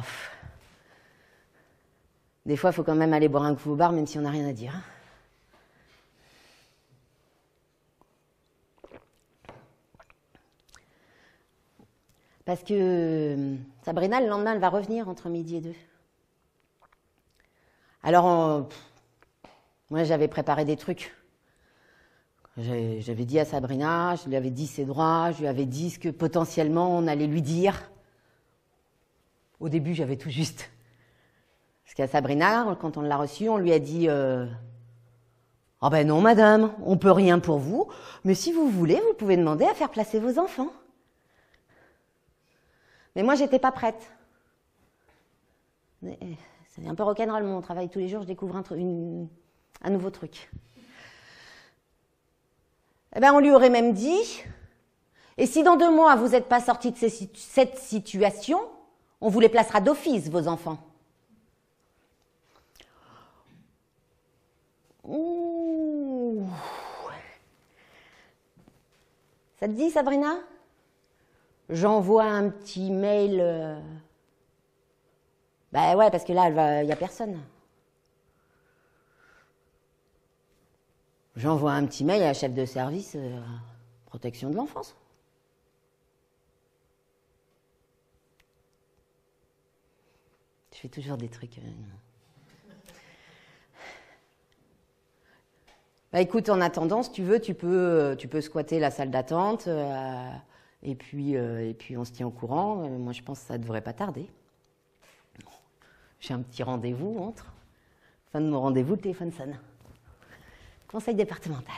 Des fois, il faut quand même aller boire un coup au bar, même si on n'a rien à dire. Parce que Sabrina, le lendemain, elle va revenir entre midi et 2. Alors, moi, j'avais préparé des trucs. J'avais dit à Sabrina, je lui avais dit ses droits, je lui avais dit ce que potentiellement on allait lui dire. Au début, j'avais tout juste. Parce qu'à Sabrina, quand on l'a reçue, on lui a dit « Ah ben non, madame, on peut rien pour vous, mais si vous voulez, vous pouvez demander à faire placer vos enfants. » Mais moi, j'étais pas prête. C'est un peu rock'n'roll, mon travail. Tous les jours, je découvre un nouveau truc. Eh ben, on lui aurait même dit, et si dans 2 mois, vous n'êtes pas sorti de cette situation, on vous les placera d'office, vos enfants. Ouh. Ça te dit, Sabrina? J'envoie un petit mail. Ben ouais, parce que là, il n'y a personne. J'envoie un petit mail à la chef de service protection de l'enfance. Je fais toujours des trucs. Bah écoute, en attendant, si tu veux, tu peux squatter la salle d'attente et puis on se tient au courant. Moi, je pense que ça ne devrait pas tarder. J'ai un petit rendez-vous entre. Fin de mon rendez-vous, le téléphone sonne. Conseil départemental.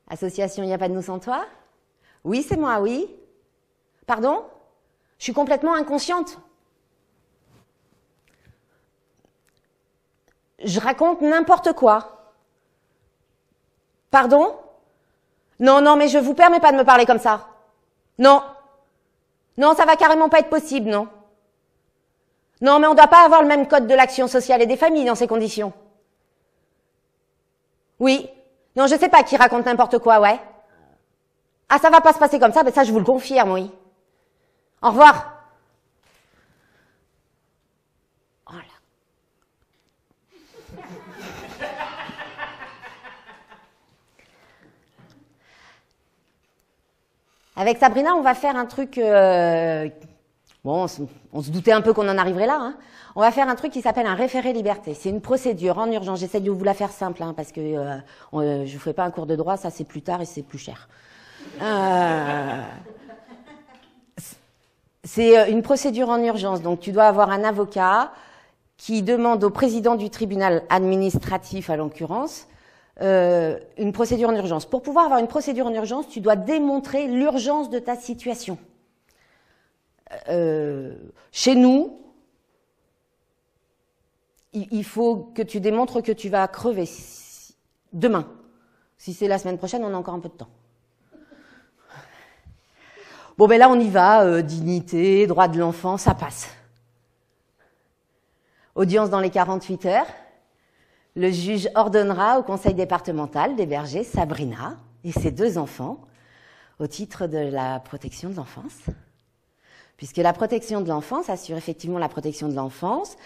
Association Il n'y a pas de nous sans toi? Oui, c'est moi, oui. Pardon? Je suis complètement inconsciente. Je raconte n'importe quoi. Pardon? Non, mais je vous permets pas de me parler comme ça. Non. Non, ça va carrément pas être possible, non. Non, mais on ne doit pas avoir le même code de l'action sociale et des familles dans ces conditions. Oui. Non, je sais pas qui raconte n'importe quoi, ouais. Ah, ça va pas se passer comme ça, mais ça, je vous le confirme, oui. Au revoir. Oh là. Avec Sabrina, on va faire un truc... Bon, on se doutait un peu qu'on en arriverait là. Hein. On va faire un truc qui s'appelle un référé liberté. C'est une procédure en urgence. J'essaie de vous la faire simple, hein, parce que je ne vous ferai pas un cours de droit, ça c'est plus tard et c'est plus cher. C'est une procédure en urgence. Donc tu dois avoir un avocat qui demande au président du tribunal administratif, à l'occurrence, une procédure en urgence. Pour pouvoir avoir une procédure en urgence, tu dois démontrer l'urgence de ta situation. Chez nous, il faut que tu démontres que tu vas crever demain. Si c'est la semaine prochaine, on a encore un peu de temps. Bon, ben là, on y va. Dignité, droit de l'enfant, ça passe. Audience dans les 48 heures. Le juge ordonnera au conseil départemental d'héberger Sabrina et ses 2 enfants au titre de la protection de l'enfance. Puisque la protection de l'enfance assure effectivement la protection de l'enfance,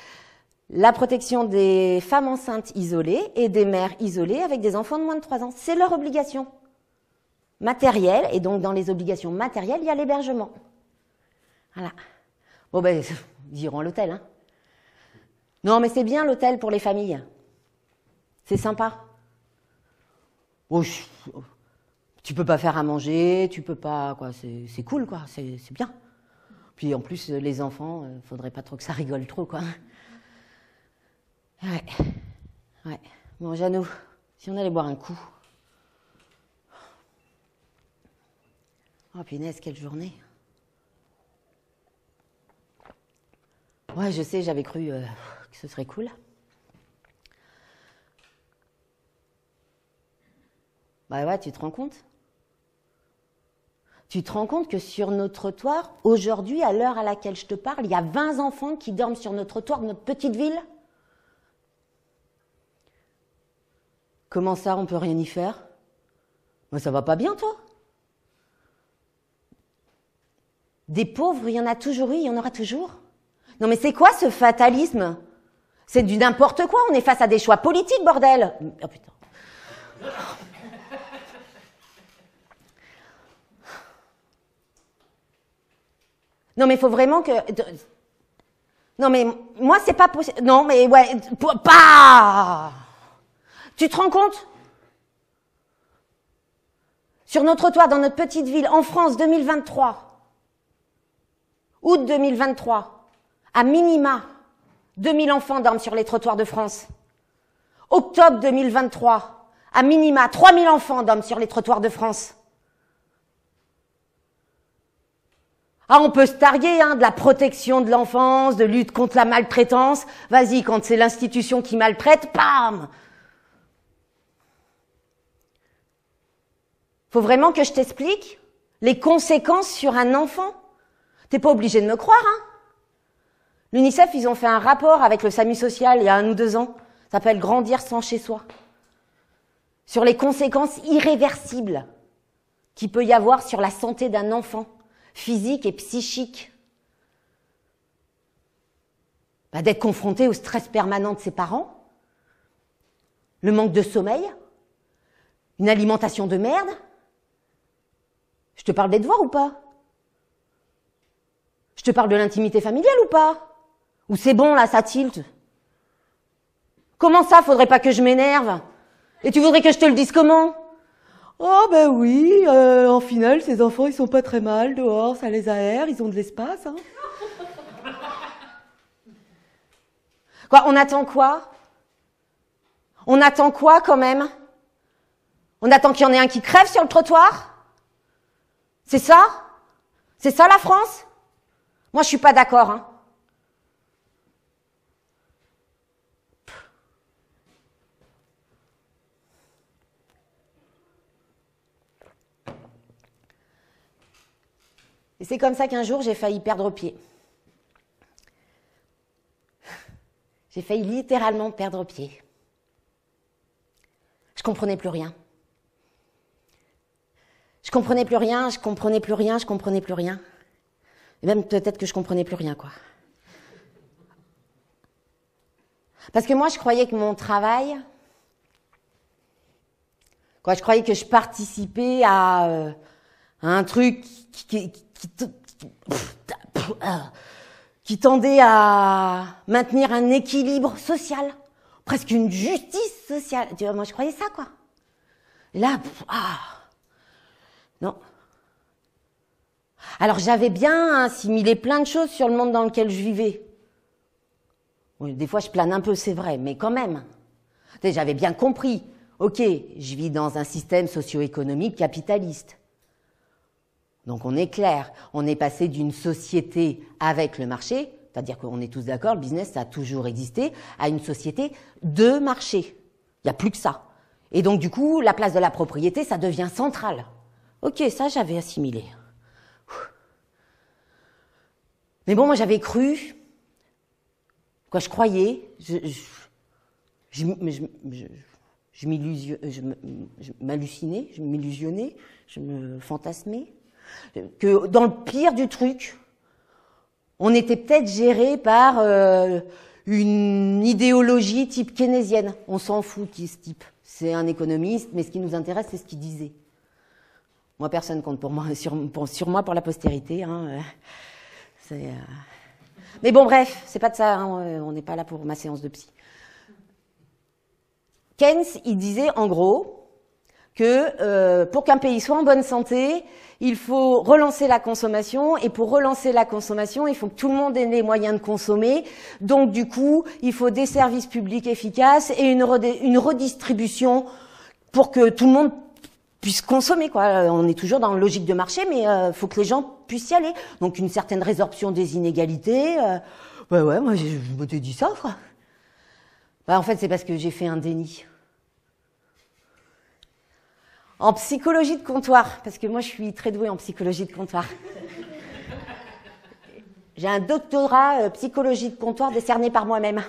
la protection des femmes enceintes isolées et des mères isolées avec des enfants de moins de 3 ans. C'est leur obligation matérielle, et donc dans les obligations matérielles, il y a l'hébergement. Voilà. Bon ben, ils iront à l'hôtel. Hein. Non, mais c'est bien l'hôtel pour les familles. C'est sympa. Oh, Tu peux pas faire à manger, tu peux pas, quoi, c'est cool, quoi, c'est bien. Puis en plus, les enfants, faudrait pas trop que ça rigole trop, quoi. Ouais, ouais. Bon, Jeannot, si on allait boire un coup. Oh, punaise, quelle journée. Ouais, je sais, j'avais cru que ce serait cool. Bah ouais, tu te rends compte? Tu te rends compte que sur nos trottoirs, aujourd'hui, à l'heure à laquelle je te parle, il y a 20 enfants qui dorment sur nos trottoirs de notre petite ville? Comment ça, on peut rien y faire? Bah, ça va pas bien, toi? Des pauvres, il y en a toujours eu, il y en aura toujours. Non mais c'est quoi ce fatalisme? C'est du n'importe quoi, on est face à des choix politiques, bordel! Oh putain. Non mais il faut vraiment que... Non mais moi c'est pas possible... Non mais ouais... Pas... Tu te rends compte? Sur notre trottoir, dans notre petite ville, en France, 2023, août 2023, à minima, 2000 enfants dorment sur les trottoirs de France. Octobre 2023, à minima, 3000 enfants dorment sur les trottoirs de France. Ah, on peut se targuer de la protection de l'enfance, de lutte contre la maltraitance. Vas-y, quand c'est l'institution qui maltraite, bam! Faut vraiment que je t'explique les conséquences sur un enfant? T'es pas obligé de me croire, hein? L'UNICEF, ils ont fait un rapport avec le SAMU social il y a 1 ou 2 ans. Ça s'appelle Grandir sans chez soi. Sur les conséquences irréversibles qu'il peut y avoir sur la santé d'un enfant, physique et psychique. Bah, d'être confronté au stress permanent de ses parents, le manque de sommeil, une alimentation de merde. Je te parle des devoirs ou pas? Je te parle de l'intimité familiale ou pas? Ou c'est bon, là, ça tilte? Comment ça, faudrait pas que je m'énerve? Et tu voudrais que je te le dise comment? Oh ben oui, en finale, ces enfants, ils sont pas très mal dehors, ça les aère, ils ont de l'espace. Hein. Quoi, on attend quoi? On attend quoi quand même? On attend qu'il y en ait un qui crève sur le trottoir? C'est ça? C'est ça la France? Moi, je suis pas d'accord. Hein. Et c'est comme ça qu'un jour, j'ai failli perdre pied. J'ai failli littéralement perdre pied. Je comprenais plus rien. Je comprenais plus rien, je comprenais plus rien, je comprenais plus rien. Et même peut-être que je comprenais plus rien, quoi. Parce que moi, je croyais que mon travail... Quoi, je croyais que je participais à un truc qui tendait à maintenir un équilibre social, presque une justice sociale. Tu vois, moi, je croyais ça, quoi. Et là, non. Alors, j'avais bien assimilé plein de choses sur le monde dans lequel je vivais. Oui, des fois, je plane un peu, c'est vrai, mais quand même. Tu sais, j'avais bien compris. Ok, je vis dans un système socio-économique capitaliste. Donc on est clair, on est passé d'une société avec le marché, c'est-à-dire qu'on est tous d'accord, le business ça a toujours existé, à une société de marché. Il n'y a plus que ça. Et donc du coup, la place de la propriété, ça devient central. Ok, ça j'avais assimilé. Mais bon, moi j'avais cru, quoi, je croyais, je m'hallucinais, je m'illusionnais, je me fantasmais, que dans le pire du truc, on était peut-être géré par une idéologie type keynésienne. On s'en fout qui est ce type. C'est un économiste, mais ce qui nous intéresse, c'est ce qu'il disait. Moi, personne compte pour moi, sur moi pour la postérité. Hein, Mais bon, bref, c'est pas de ça. Hein, on n'est pas là pour ma séance de psy. Keynes, il disait en gros que pour qu'un pays soit en bonne santé, il faut relancer la consommation, et pour relancer la consommation, il faut que tout le monde ait les moyens de consommer. Donc du coup, il faut des services publics efficaces et une redistribution pour que tout le monde puisse consommer, quoi. On est toujours dans une logique de marché, mais il faut que les gens puissent y aller. Donc une certaine résorption des inégalités. Ouais, moi je m'étais dit ça, quoi. En fait, c'est parce que j'ai fait un déni. En psychologie de comptoir, parce que moi je suis très douée en psychologie de comptoir. J'ai un doctorat psychologie de comptoir décerné par moi-même.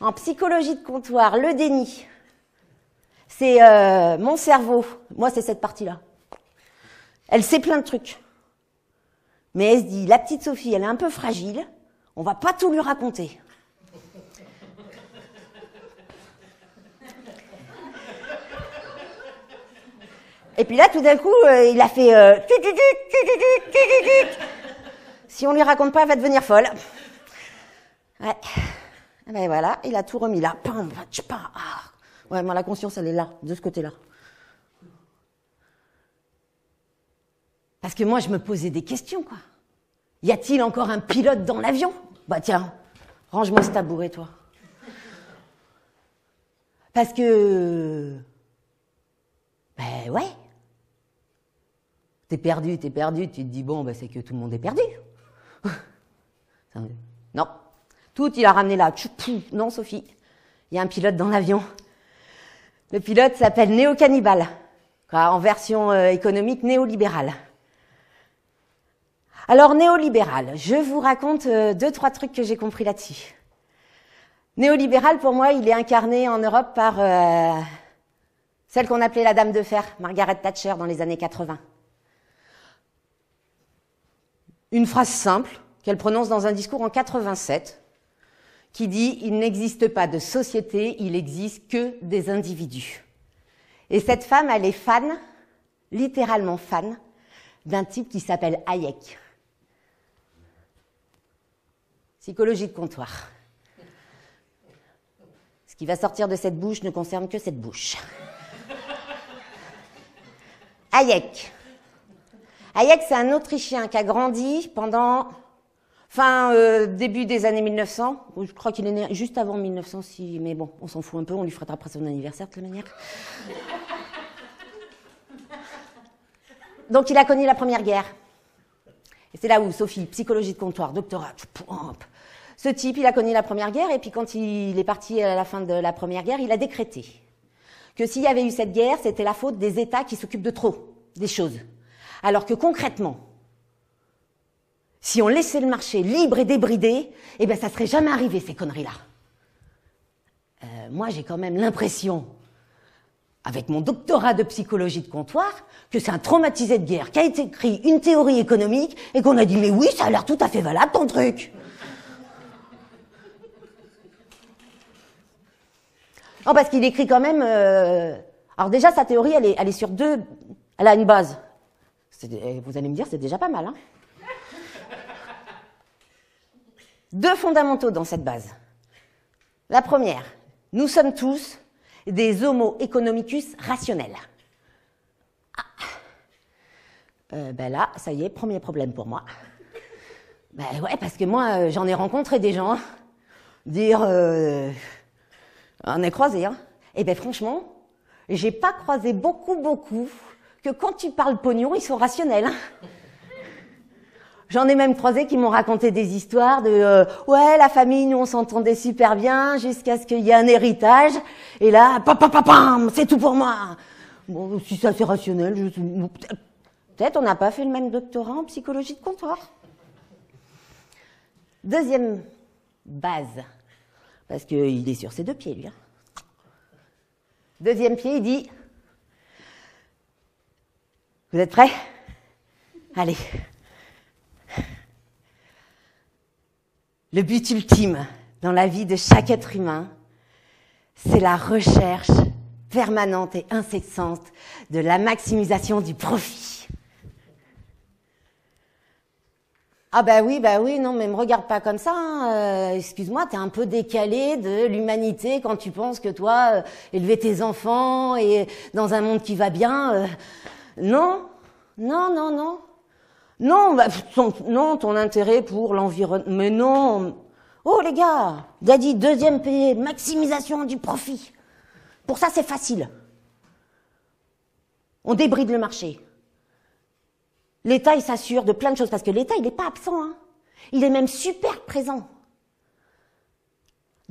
En psychologie de comptoir, le déni, c'est mon cerveau. Moi, c'est cette partie-là. Elle sait plein de trucs. Mais elle se dit, la petite Sophie, elle est un peu fragile, on va pas tout lui raconter. Et puis là, tout d'un coup, il a fait si on lui raconte pas, elle va devenir folle. Ouais. Ben voilà, il a tout remis là. Ouais, moi la conscience, elle est là, de ce côté-là. Parce que moi, je me posais des questions, quoi. Y a-t-il encore un pilote dans l'avion? Bah tiens, range-moi ce tabouret, toi. Parce que... Ben ouais. T'es perdu, tu te dis, bon, ben c'est que tout le monde est perdu. Non. Tout, il a ramené là. Non, Sophie, il y a un pilote dans l'avion. Le pilote s'appelle néo-cannibale, en version économique néolibérale. Alors, néolibéral, je vous raconte 2-3 trucs que j'ai compris là-dessus. Néolibéral, pour moi, il est incarné en Europe par celle qu'on appelait la Dame de Fer, Margaret Thatcher, dans les années 80. Une phrase simple qu'elle prononce dans un discours en 87, qui dit « Il n'existe pas de société, il n'existe que des individus ». Et cette femme, elle est fan, littéralement fan, d'un type qui s'appelle Hayek. Psychologie de comptoir. Ce qui va sortir de cette bouche ne concerne que cette bouche. Hayek. Hayek, c'est un Autrichien qui a grandi pendant... début des années 1900. Je crois qu'il est né juste avant 1900, mais bon, on s'en fout un peu, on lui fera après son anniversaire de toute manière. Donc il a connu la Première Guerre. Et c'est là où, Sophie, psychologie de comptoir, doctorat, ce type, il a connu la Première Guerre, et puis quand il est parti à la fin de la Première Guerre, il a décrété que s'il y avait eu cette guerre, c'était la faute des États qui s'occupent de trop des choses. Alors que concrètement, si on laissait le marché libre et débridé, eh ben ça serait jamais arrivé, ces conneries-là. Moi, j'ai quand même l'impression, avec mon doctorat de psychologie de comptoir, que c'est un traumatisé de guerre qui a écrit une théorie économique et qu'on a dit « Mais oui, ça a l'air tout à fait valable, ton truc !» Non, parce qu'il écrit quand même... Alors déjà, sa théorie, elle est sur deux... Elle a une base. Vous allez me dire, c'est déjà pas mal, hein. 2 fondamentaux dans cette base. La première, nous sommes tous des homo economicus rationnels. Ben là, ça y est, premier problème pour moi. Ben ouais, parce que moi, j'en ai rencontré des gens dire... on est croisés, hein. Et ben franchement, j'ai pas croisé beaucoup, que quand ils parlent pognon, ils sont rationnels, hein. J'en ai même croisé qui m'ont raconté des histoires de ouais, la famille, nous on s'entendait super bien jusqu'à ce qu'il y ait un héritage, et là, pam, c'est tout pour moi. Bon, si ça c'est rationnel, peut-être on n'a pas fait le même doctorat en psychologie de comptoir. Deuxième base, parce qu'il est sur ses 2 pieds, lui. Hein. Deuxième pied, il dit, vous êtes prêts? Allez. Le but ultime dans la vie de chaque être humain, c'est la recherche permanente et incessante de la maximisation du profit. Ah bah oui, non, mais me regarde pas comme ça. Hein. Excuse-moi, t'es un peu décalé de l'humanité quand tu penses que toi, élever tes enfants et dans un monde qui va bien, non, non, non, non. Non, non, ton intérêt pour l'environnement, mais non. Oh les gars, il a dit deuxième P, maximisation du profit. Pour ça, c'est facile. On débride le marché. L'État, il s'assure de plein de choses, parce que l'État, il n'est pas absent. Hein. Il est même super présent.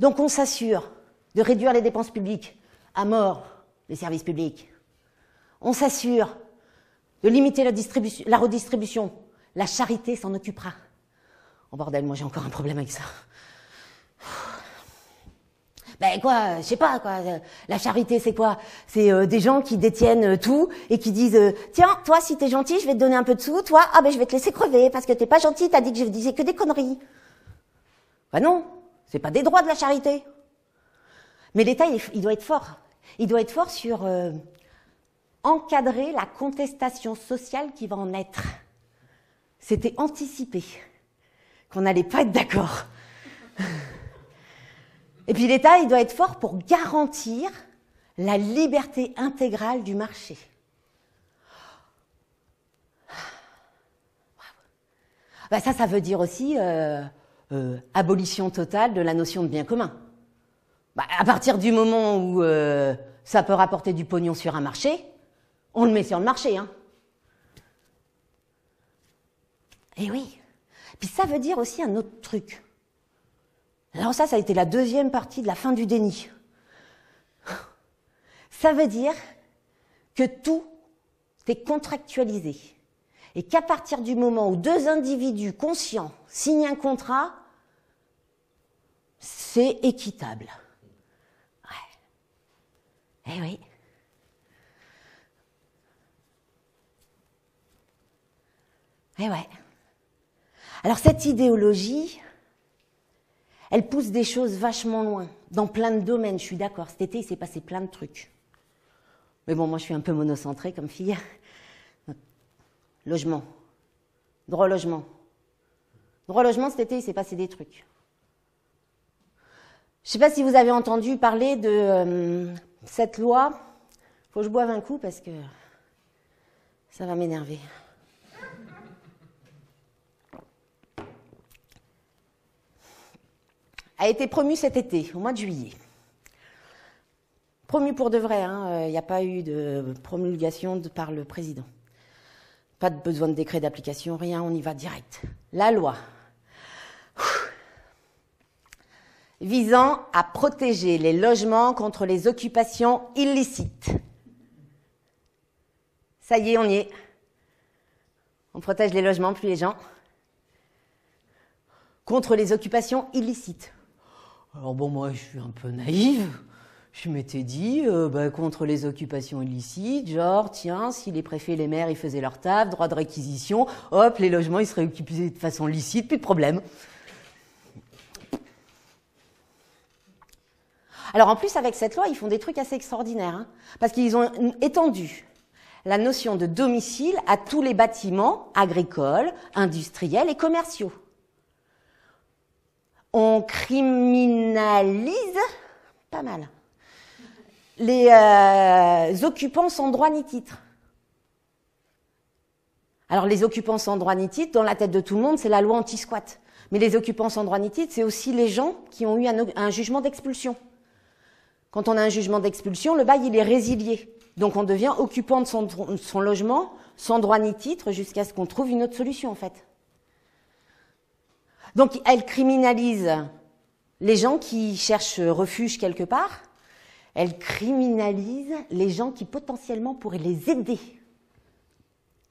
Donc on s'assure de réduire les dépenses publiques, à mort les services publics. On s'assure de limiter la redistribution. La charité s'en occupera. Oh bordel, moi j'ai encore un problème avec ça. Ben quoi, je sais pas quoi. La charité, c'est quoi? C'est des gens qui détiennent tout et qui disent tiens, toi, si t'es gentil, je vais te donner un peu de sous. Toi, ah ben je vais te laisser crever parce que t'es pas gentil. T'as dit que je disais que des conneries. Ben non, c'est pas des droits de la charité. Mais l'État, il doit être fort. Il doit être fort sur encadrer la contestation sociale qui va en naître. C'était anticipé qu'on n'allait pas être d'accord. Et puis l'État, il doit être fort pour garantir la liberté intégrale du marché. Ben ça veut dire aussi abolition totale de la notion de bien commun. Ben, à partir du moment où ça peut rapporter du pognon sur un marché, on le met sur le marché. Hein. Et oui. Puis ça veut dire aussi un autre truc. Alors ça a été la deuxième partie de la fin du déni. Ça veut dire que tout est contractualisé. Et qu'à partir du moment où deux individus conscients signent un contrat, c'est équitable. Ouais. Eh oui. Eh ouais. Alors cette idéologie, elle pousse des choses vachement loin, dans plein de domaines, je suis d'accord. Cet été, il s'est passé plein de trucs. Mais bon, moi, je suis un peu monocentrée comme fille. Logement. Droit au logement. Droit au logement, cet été, il s'est passé des trucs. Je ne sais pas si vous avez entendu parler de cette loi. Il faut que je boive un coup parce que ça va m'énerver. A été promu cet été, au mois de juillet. Promu pour de vrai, hein, n'y a pas eu de promulgation par le président. Pas de besoin de décret d'application, rien, on y va direct. La loi visant à protéger les logements contre les occupations illicites. Ça y est, on y est. On protège les logements, plus les gens. Contre les occupations illicites. Alors bon, moi, je suis un peu naïve. Je m'étais dit, contre les occupations illicites, genre, tiens, si les préfets et les maires, ils faisaient leur taf, droit de réquisition, hop, les logements, ils seraient occupés de façon licite, plus de problème. Alors en plus, avec cette loi, ils font des trucs assez extraordinaires, hein, parce qu'ils ont étendu la notion de domicile à tous les bâtiments agricoles, industriels et commerciaux. On criminalise, pas mal, les occupants sans droit ni titre. Alors les occupants sans droit ni titre, dans la tête de tout le monde, c'est la loi anti-squat. Mais les occupants sans droit ni titre, c'est aussi les gens qui ont eu un jugement d'expulsion. Quand on a un jugement d'expulsion, le bail, il est résilié. Donc on devient occupant de son logement, sans droit ni titre, jusqu'à ce qu'on trouve une autre solution, en fait. Donc elle criminalise les gens qui cherchent refuge quelque part. Elle criminalise les gens qui potentiellement pourraient les aider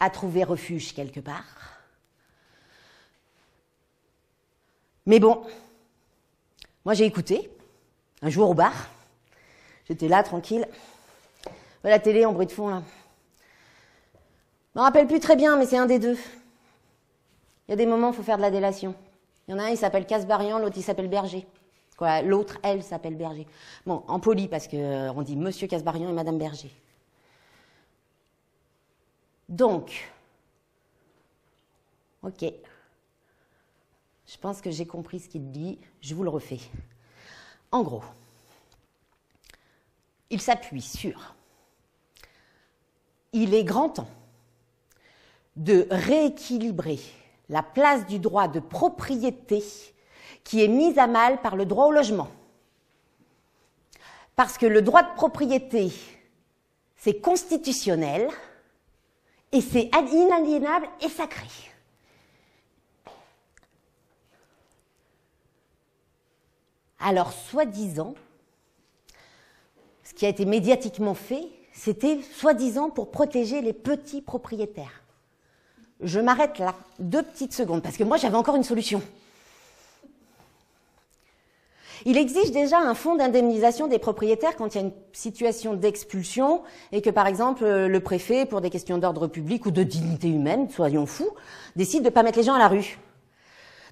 à trouver refuge quelque part. Mais bon, moi j'ai écouté, un jour au bar, j'étais là tranquille, la télé en bruit de fond là. Je me rappelle plus très bien, mais c'est un des deux. Il y a des moments où il faut faire de la délation. Il y en a un, il s'appelle Casbarian, l'autre il s'appelle Berger. Quoi, l'autre, elle, s'appelle Berger. Bon, en poli, parce qu'on dit Monsieur Casbarian et Madame Berger. Donc, ok, Je pense que j'ai compris ce qu'il dit, je vous le refais. En gros, il s'appuie sur « Il est grand temps de rééquilibrer la place du droit de propriété qui est mise à mal par le droit au logement. Parce que le droit de propriété, c'est constitutionnel et c'est inaliénable et sacré. » Alors, soi-disant, ce qui a été médiatiquement fait, c'était soi-disant pour protéger les petits propriétaires. Je m'arrête là, 2 petites secondes, parce que moi j'avais encore une solution. Il existe déjà un fonds d'indemnisation des propriétaires quand il y a une situation d'expulsion et que par exemple le préfet, pour des questions d'ordre public ou de dignité humaine, soyons fous, décide de ne pas mettre les gens à la rue.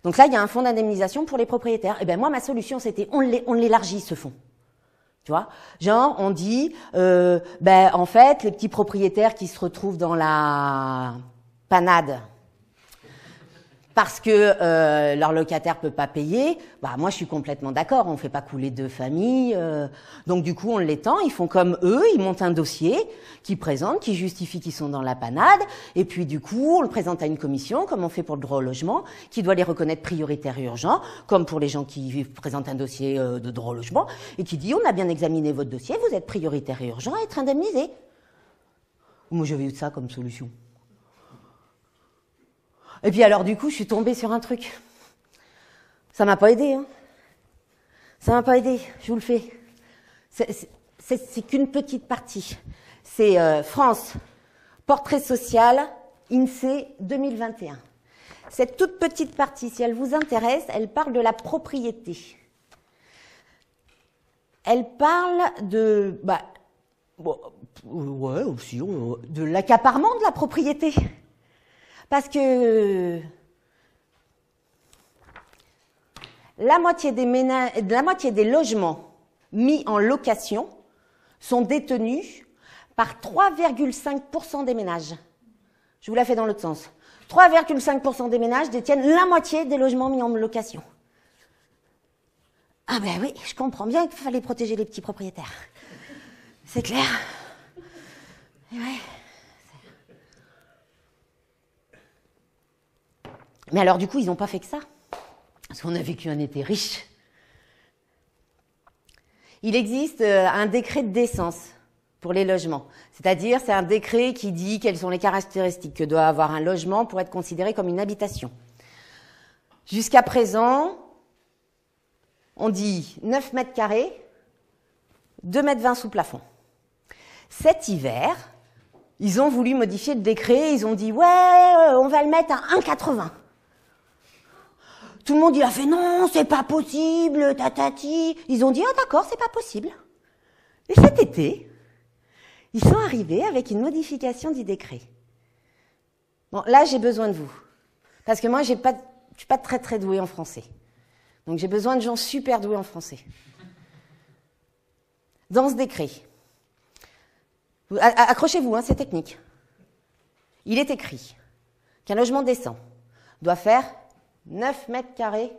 Donc là, il y a un fonds d'indemnisation pour les propriétaires. Et bien moi, ma solution, c'était on l'élargit ce fonds. Tu vois, genre on dit, en fait, les petits propriétaires qui se retrouvent dans la panade parce que leur locataire peut pas payer, moi je suis complètement d'accord, on fait pas couler 2 familles, donc du coup on l'étend, ils font comme eux, ils montent un dossier qui présente, qui justifie qu'ils sont dans la panade, et puis du coup on le présente à une commission, comme on fait pour le droit au logement, qui doit les reconnaître prioritaires et urgents, comme pour les gens qui présentent un dossier de droit au logement, et qui dit on a bien examiné votre dossier, vous êtes prioritaire et urgent à être indemnisé. Moi j'avais eu ça comme solution. Et puis alors du coup, je suis tombée sur un truc. Ça m'a pas aidé, hein. Ça m'a pas aidé, je vous le fais. C'est qu'une petite partie. C'est France, portrait social, INSEE 2021. Cette toute petite partie, si elle vous intéresse, elle parle de la propriété. Elle parle de, de l'accaparement de la propriété. Parce que la moitié des logements mis en location sont détenus par 3,5% des ménages. Je vous la fais dans l'autre sens. 3,5% des ménages détiennent la moitié des logements mis en location. Ah ben oui, je comprends bien qu'il fallait protéger les petits propriétaires. C'est clair. Et ouais. Mais alors du coup, ils n'ont pas fait que ça, parce qu'on a vécu un été riche. Il existe un décret de décence pour les logements, c'est-à-dire c'est un décret qui dit quelles sont les caractéristiques que doit avoir un logement pour être considéré comme une habitation. Jusqu'à présent, on dit 9 mètres carrés, 2,20 mètres sous plafond. Cet hiver, ils ont voulu modifier le décret, ils ont dit ouais, on va le mettre à 1,80. Tout le monde il a fait non, c'est pas possible, tatati. Ils ont dit ah d'accord, c'est pas possible. Et cet été, ils sont arrivés avec une modification du décret. Bon, là j'ai besoin de vous, parce que moi je suis pas très très douée en français, donc j'ai besoin de gens super doués en français. Dans ce décret, accrochez-vous, hein, c'est technique. Il est écrit qu'un logement décent doit faire 9 mètres carrés,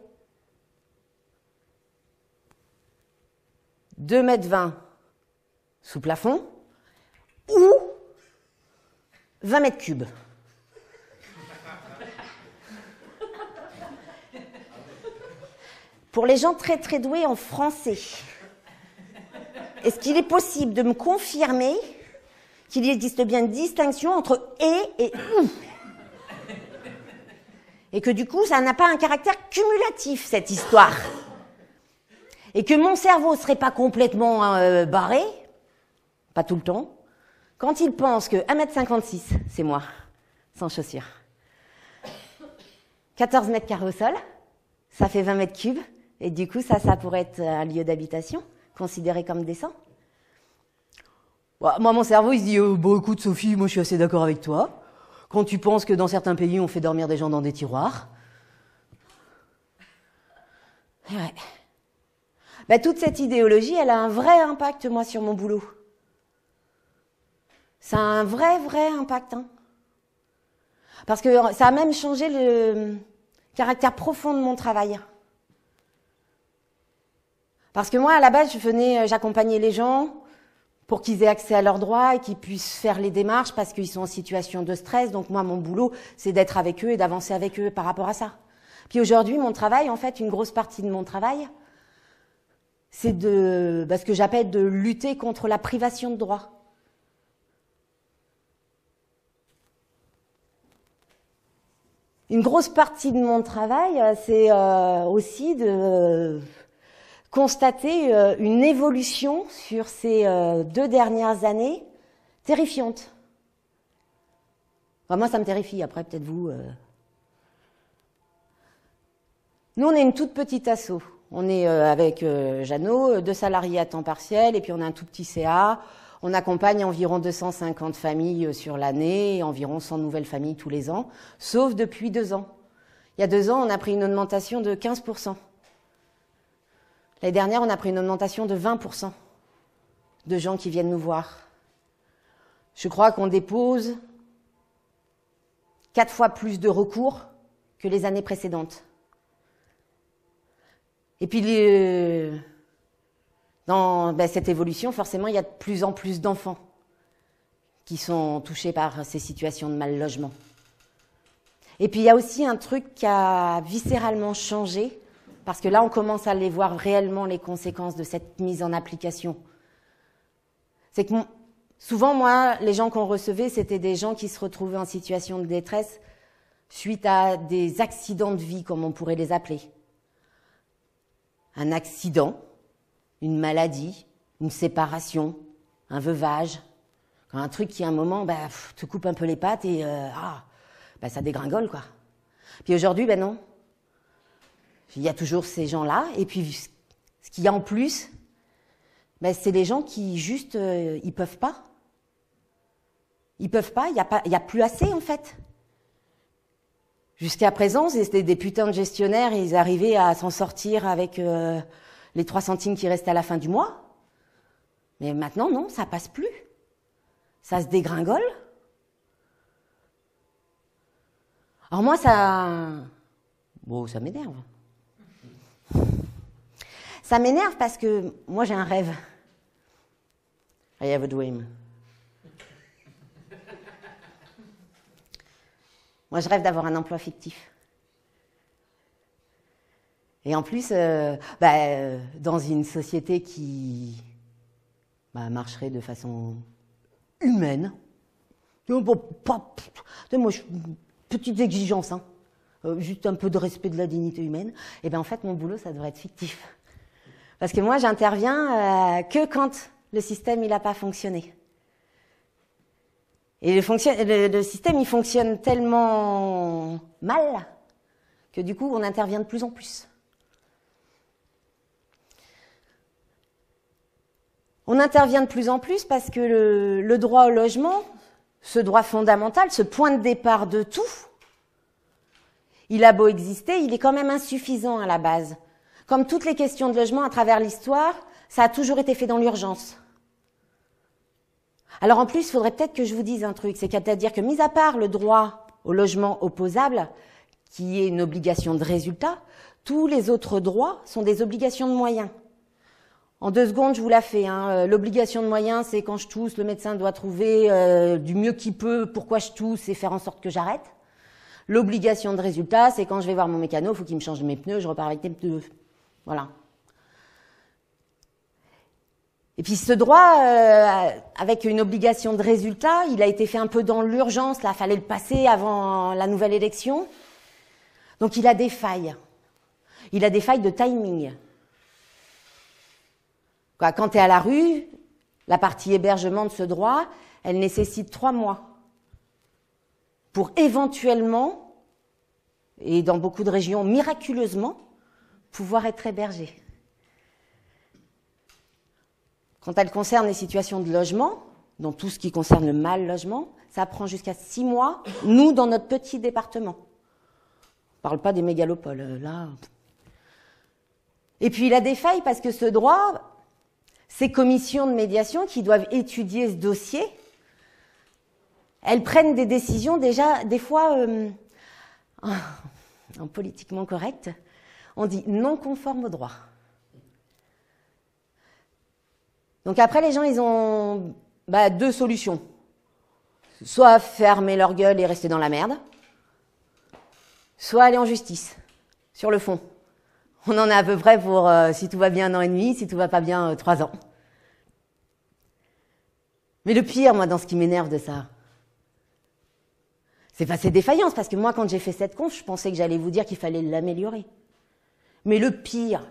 2,20 mètres sous plafond ou 20 mètres cubes. Pour les gens très très doués en français, est-ce qu'il est possible de me confirmer qu'il existe bien une distinction entre et ou? Et que du coup, ça n'a pas un caractère cumulatif, cette histoire. Et que mon cerveau ne serait pas complètement barré, pas tout le temps, quand il pense que 1,56 m, c'est moi, sans chaussures. 14 mètres carrés au sol, ça fait 20 mètres cubes, et du coup, ça pourrait être un lieu d'habitation, considéré comme décent. Bon, moi, mon cerveau, il se dit écoute, Sophie, moi, je suis assez d'accord avec toi. Quand tu penses que dans certains pays, on fait dormir des gens dans des tiroirs. Ouais. Toute cette idéologie, elle a un vrai impact, moi, sur mon boulot. Ça a un vrai impact. Hein. Parce que ça a même changé caractère profond de mon travail. Parce que moi, à la base, j'accompagnais les gens pour qu'ils aient accès à leurs droits et qu'ils puissent faire les démarches parce qu'ils sont en situation de stress. Donc moi, mon boulot, c'est d'être avec eux et d'avancer avec eux par rapport à ça. Puis aujourd'hui, mon travail, en fait, une grosse partie de mon travail, c'est ce que j'appelle de lutter contre la privation de droits. Une grosse partie de mon travail, c'est aussi de constater une évolution sur ces 2 dernières années terrifiante. Enfin, moi, ça me terrifie. Après, peut-être vous. Nous, on est une toute petite asso. On est avec Jeannot, 2 salariés à temps partiel, et puis on a un tout petit CA. On accompagne environ 250 familles sur l'année, et environ 100 nouvelles familles tous les ans, sauf depuis 2 ans. Il y a 2 ans, on a pris une augmentation de 15%. L'année dernière, on a pris une augmentation de 20% de gens qui viennent nous voir. Je crois qu'on dépose 4 fois plus de recours que les années précédentes. Et puis, dans cette évolution, forcément, il y a de plus en plus d'enfants qui sont touchés par ces situations de mal logement. Et puis, il y a aussi un truc qui a viscéralement changé, parce que là, on commence à les voir réellement, les conséquences de cette mise en application. C'est que souvent, moi, les gens qu'on recevait, c'était des gens qui se retrouvaient en situation de détresse suite à des accidents de vie, comme on pourrait les appeler. Un accident, une maladie, une séparation, un veuvage, un truc qui à un moment te coupe un peu les pattes et ça dégringole quoi. Puis aujourd'hui, non. Il y a toujours ces gens-là et puis ce qu'il y a en plus, c'est les gens qui juste ils peuvent pas. Ils peuvent pas, il y a plus assez en fait. Jusqu'à présent, c'était des putains de gestionnaires, ils arrivaient à s'en sortir avec les 3 centimes qui restaient à la fin du mois. Mais maintenant, non, ça passe plus. Ça se dégringole. Alors moi, ça m'énerve. Ça m'énerve parce que moi, j'ai un rêve. I have a dream. Moi, je rêve d'avoir un emploi fictif. Et en plus, dans une société qui marcherait de façon humaine. Moi, petite exigence, juste un peu de respect de la dignité humaine. Et en fait, mon boulot, ça devrait être fictif. Parce que moi, j'interviens que quand le système, il n'a pas fonctionné. Et le système, il fonctionne tellement mal que du coup, on intervient de plus en plus. On intervient de plus en plus parce que le droit au logement, ce droit fondamental, ce point de départ de tout, il a beau exister, il est quand même insuffisant à la base. Comme toutes les questions de logement à travers l'histoire, ça a toujours été fait dans l'urgence. Alors en plus, il faudrait peut-être que je vous dise un truc, c'est-à-dire que mis à part le droit au logement opposable, qui est une obligation de résultat, tous les autres droits sont des obligations de moyens. En 2 secondes, je vous la fais. L'obligation de moyens, c'est quand je tousse, le médecin doit trouver du mieux qu'il peut pourquoi je tousse et faire en sorte que j'arrête. L'obligation de résultat, c'est quand je vais voir mon mécano, il faut qu'il me change mes pneus, je repars avec des pneus. Voilà. Et puis ce droit, avec une obligation de résultat, il a été fait un peu dans l'urgence, là, fallait le passer avant la nouvelle élection. Donc il a des failles. Il a des failles de timing. Quand tu es à la rue, la partie hébergement de ce droit, elle nécessite 3 mois pour éventuellement, et dans beaucoup de régions miraculeusement, pouvoir être hébergé. Quand elle concerne les situations de logement, donc tout ce qui concerne le mal logement, ça prend jusqu'à 6 mois, nous, dans notre petit département. On ne parle pas des mégalopoles, là. Et puis il a des failles parce que ce droit, ces commissions de médiation qui doivent étudier ce dossier, elles prennent des décisions déjà, des fois, en politiquement correct, on dit non conforme au droit. Donc après, les gens, ils ont deux solutions. Soit fermer leur gueule et rester dans la merde, soit aller en justice, sur le fond. On en a à peu près pour, si tout va bien, 1 an et demi, si tout va pas bien, 3 ans. Mais le pire, moi, dans ce qui m'énerve de ça, c'est pas ces défaillances, parce que moi, quand j'ai fait cette conf, je pensais que j'allais vous dire qu'il fallait l'améliorer. Mais le pire,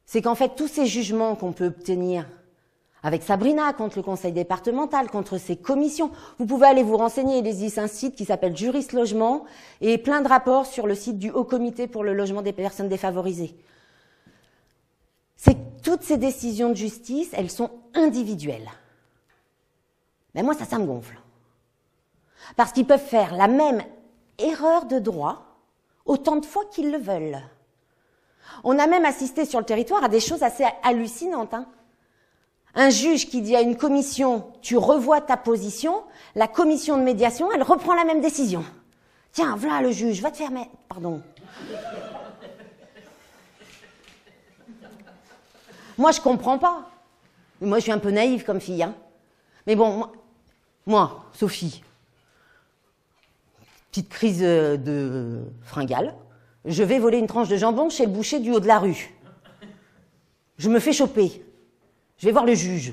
c'est qu'en fait, tous ces jugements qu'on peut obtenir avec Sabrina, contre le conseil départemental, contre ses commissions, vous pouvez aller vous renseigner, il existe un site qui s'appelle Juris Logement et plein de rapports sur le site du Haut Comité pour le logement des personnes défavorisées. C'est que toutes ces décisions de justice, elles sont individuelles. Mais moi, ça me gonfle. Parce qu'ils peuvent faire la même erreur de droit autant de fois qu'ils le veulent. On a même assisté sur le territoire à des choses assez hallucinantes. Un juge qui dit à une commission « tu revois ta position », la commission de médiation, elle reprend la même décision. Tiens, voilà le juge, va te faire mettre... Pardon. Moi, je comprends pas. Moi, je suis un peu naïve comme fille. Mais bon, moi, Sophie, petite crise de fringale, je vais voler une tranche de jambon chez le boucher du haut de la rue. Je me fais choper. Je vais voir le juge.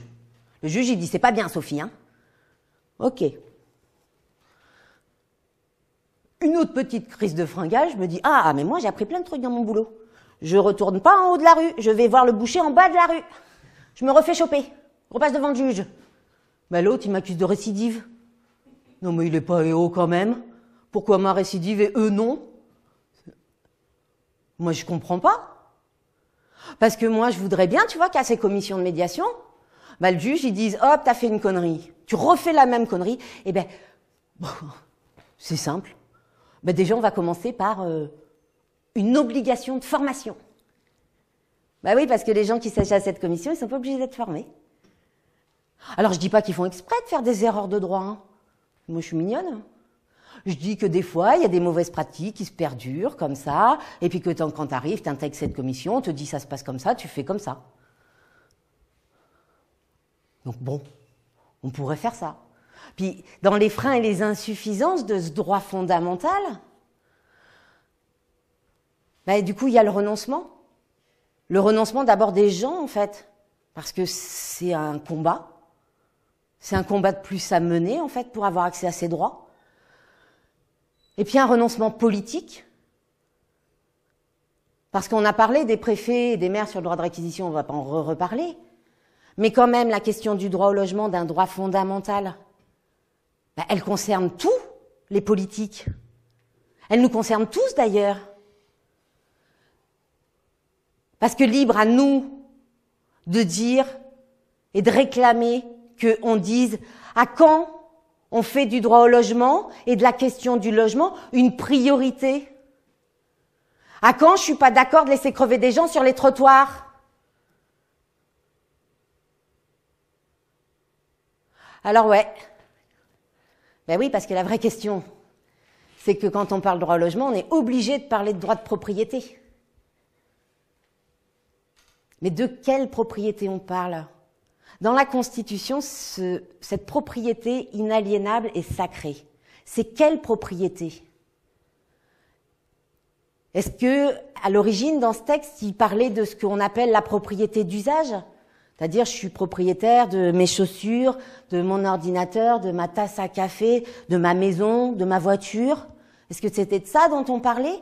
Le juge, il dit, c'est pas bien, Sophie, Ok. Une autre petite crise de fringale, je me dis, ah, mais moi, j'ai appris plein de trucs dans mon boulot. Je retourne pas en haut de la rue, je vais voir le boucher en bas de la rue. Je me refais choper. Je repasse devant le juge. L'autre, il m'accuse de récidive. Non, mais il est pas haut quand même. Pourquoi ma récidive et eux non? Moi, je comprends pas. Parce que moi, je voudrais bien, tu vois, qu'à ces commissions de médiation, le juge, ils disent, hop, t'as fait une connerie. Tu refais la même connerie. Eh ben, c'est simple. Déjà, on va commencer par une obligation de formation. Oui, parce que les gens qui siègent à cette commission, ils sont pas obligés d'être formés. Alors, je dis pas qu'ils font exprès de faire des erreurs de droit. Moi, je suis mignonne. Je dis que des fois, il y a des mauvaises pratiques qui se perdurent comme ça, et puis que quand tu arrives, tu intègres cette commission, on te dit ça se passe comme ça, tu fais comme ça. Donc bon, on pourrait faire ça. Puis, dans les freins et les insuffisances de ce droit fondamental, du coup, il y a le renoncement. Le renoncement d'abord des gens, en fait, parce que c'est un combat. C'est un combat de plus à mener, en fait, pour avoir accès à ces droits. Et puis un renoncement politique, parce qu'on a parlé des préfets et des maires sur le droit de réquisition, on ne va pas en reparler, mais quand même la question du droit au logement, d'un droit fondamental, elle concerne tous les politiques. Elle nous concerne tous d'ailleurs. Parce que libre à nous de dire et de réclamer qu'on dise à quand on fait du droit au logement et de la question du logement une priorité. À quand je suis pas d'accord de laisser crever des gens sur les trottoirs? Alors ouais. Oui, parce que la vraie question, c'est que quand on parle de droit au logement, on est obligé de parler de droit de propriété. Mais de quelle propriété on parle? Dans la Constitution, cette propriété inaliénable est sacrée. C'est quelle propriété? Est-ce que, à l'origine, dans ce texte, il parlait de ce qu'on appelle la propriété d'usage? C'est-à-dire, je suis propriétaire de mes chaussures, de mon ordinateur, de ma tasse à café, de ma maison, de ma voiture. Est-ce que c'était de ça dont on parlait?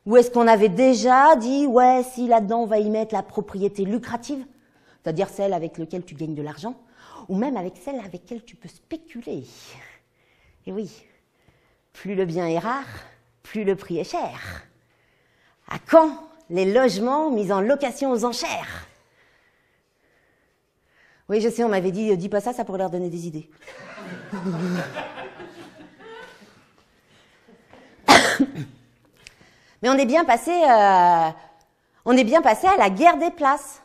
Ou est-ce qu'on avait déjà dit, ouais, si là-dedans on va y mettre la propriété lucrative, c'est-à-dire celle avec laquelle tu gagnes de l'argent, ou même avec celle avec laquelle tu peux spéculer. Et oui, plus le bien est rare, plus le prix est cher. À quand les logements mis en location aux enchères? Oui, je sais, on m'avait dit, dis pas ça, ça pourrait leur donner des idées. Mais on est bien passé à la guerre des places.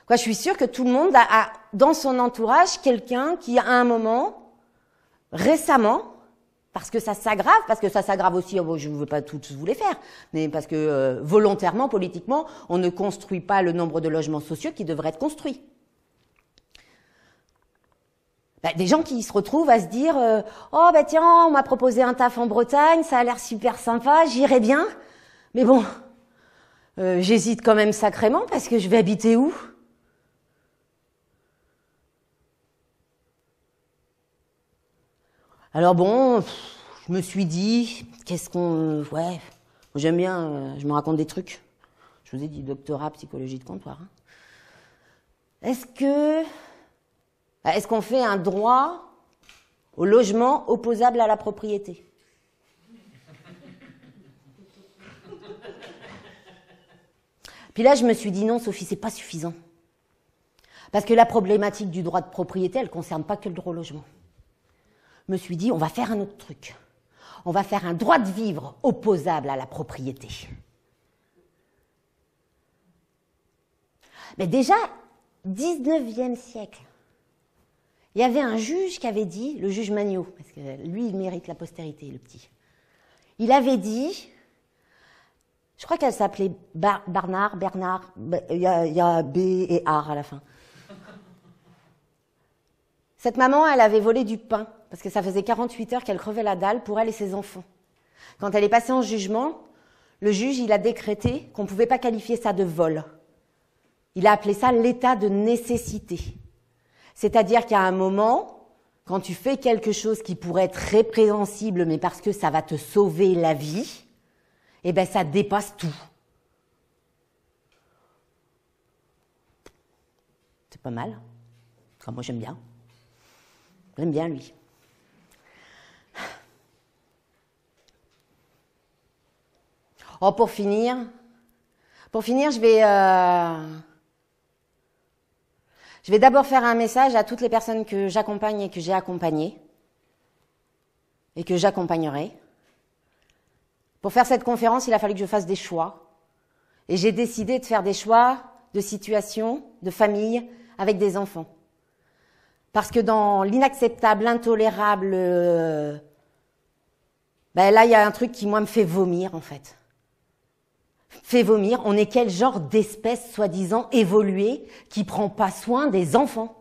Je suis sûre que tout le monde a dans son entourage quelqu'un qui, à un moment, récemment, parce que ça s'aggrave aussi, oh, bon, je ne veux pas tous vous les faire, mais parce que volontairement, politiquement, on ne construit pas le nombre de logements sociaux qui devraient être construits. Des gens qui se retrouvent à se dire oh ben tiens, on m'a proposé un taf en Bretagne, ça a l'air super sympa, j'irai bien, mais bon, j'hésite quand même sacrément parce que je vais habiter où? Alors bon, je me suis dit, ouais, j'aime bien, je me raconte des trucs. Je vous ai dit doctorat psychologie de comptoir. Hein. Est-ce qu'on fait un droit au logement opposable à la propriété? Puis là, je me suis dit non, Sophie, c'est pas suffisant. Parce que la problématique du droit de propriété, elle ne concerne pas que le droit au logement. Je me suis dit, on va faire un autre truc. On va faire un droit de vivre opposable à la propriété. Mais déjà, 19e siècle, il y avait un juge qui avait dit, le juge Magnaud, parce que lui, il mérite la postérité, le petit. Il avait dit, je crois qu'elle s'appelait Bernard, il y a B et R à la fin. Cette maman, elle avait volé du pain, parce que ça faisait 48 heures qu'elle crevait la dalle pour elle et ses enfants. Quand elle est passée en jugement, le juge, il a décrété qu'on ne pouvait pas qualifier ça de vol. Il a appelé ça l'état de nécessité. C'est-à-dire qu'à un moment, quand tu fais quelque chose qui pourrait être répréhensible, mais parce que ça va te sauver la vie, eh ben ça dépasse tout. C'est pas mal. Enfin, moi, j'aime bien. J'aime bien, lui. Oh, pour finir, je vais d'abord faire un message à toutes les personnes que j'accompagne et que j'ai accompagnées et que j'accompagnerai. Pour faire cette conférence, il a fallu que je fasse des choix. Et j'ai décidé de faire des choix de situation, de famille, avec des enfants. Parce que dans l'inacceptable, l'intolérable, là, il y a un truc qui, moi, me fait vomir, en fait. Fait vomir, on est quel genre d'espèce, soi-disant, évoluée, qui prend pas soin des enfants?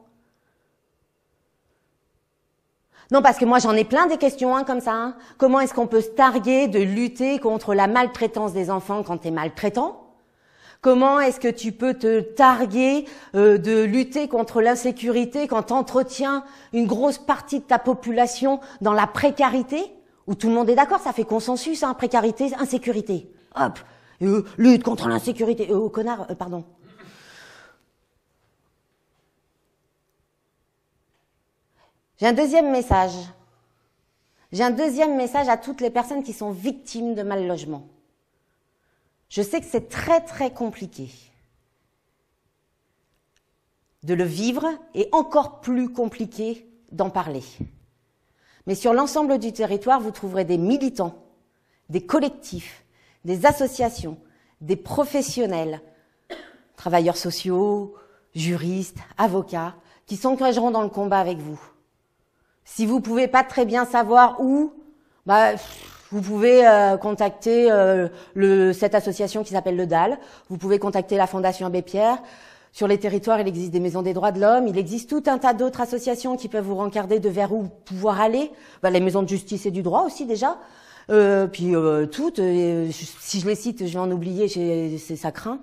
Non, parce que moi, j'en ai plein des questions, hein, comme ça. Hein. Comment est-ce qu'on peut se targuer de lutter contre la maltraitance des enfants quand t'es maltraitant? Comment est-ce que tu peux te targuer de lutter contre l'insécurité quand t'entretiens une grosse partie de ta population dans la précarité? Où tout le monde est d'accord, ça fait consensus, hein, précarité, insécurité. Hop, lutte contre l'insécurité. Connard, pardon. J'ai un deuxième message. J'ai un deuxième message à toutes les personnes qui sont victimes de mal logement. Je sais que c'est très très compliqué de le vivre et encore plus compliqué d'en parler. Mais sur l'ensemble du territoire, vous trouverez des militants, des collectifs, des associations, des professionnels, travailleurs sociaux, juristes, avocats, qui s'engageront dans le combat avec vous. Si vous pouvez pas très bien savoir où, vous pouvez contacter cette association qui s'appelle le DAL. Vous pouvez contacter la Fondation Abbé Pierre. Sur les territoires, il existe des maisons des droits de l'homme. Il existe tout un tas d'autres associations qui peuvent vous rencarder de vers où pouvoir aller. Les maisons de justice et du droit aussi déjà. Toutes. Si je les cite, je vais en oublier. Ça craint.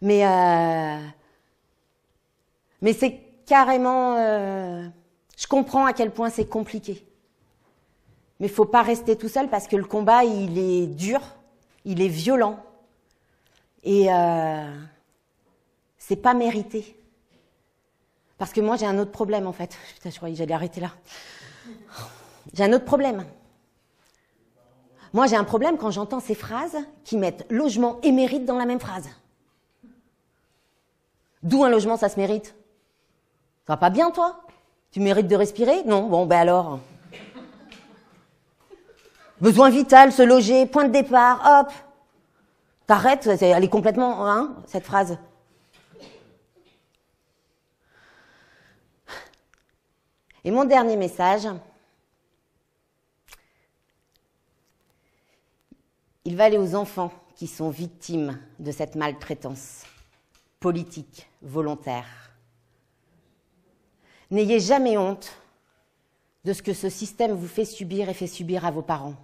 Mais c'est carrément... je comprends à quel point c'est compliqué. Mais il ne faut pas rester tout seul parce que le combat, il est dur, il est violent. Et c'est pas mérité. Parce que moi, j'ai un autre problème, en fait. Putain, je croyais que j'allais arrêter là. J'ai un autre problème. Moi, j'ai un problème quand j'entends ces phrases qui mettent logement et mérite dans la même phrase. D'où un logement, ça se mérite? Ça va pas bien, toi? Tu mérites de respirer? Non? Bon, alors... Besoin vital, se loger, point de départ, hop. T'arrêtes, elle est complètement, hein, cette phrase. Et mon dernier message, il va aller aux enfants qui sont victimes de cette maltraitance politique, volontaire. N'ayez jamais honte de ce que ce système vous fait subir et fait subir à vos parents.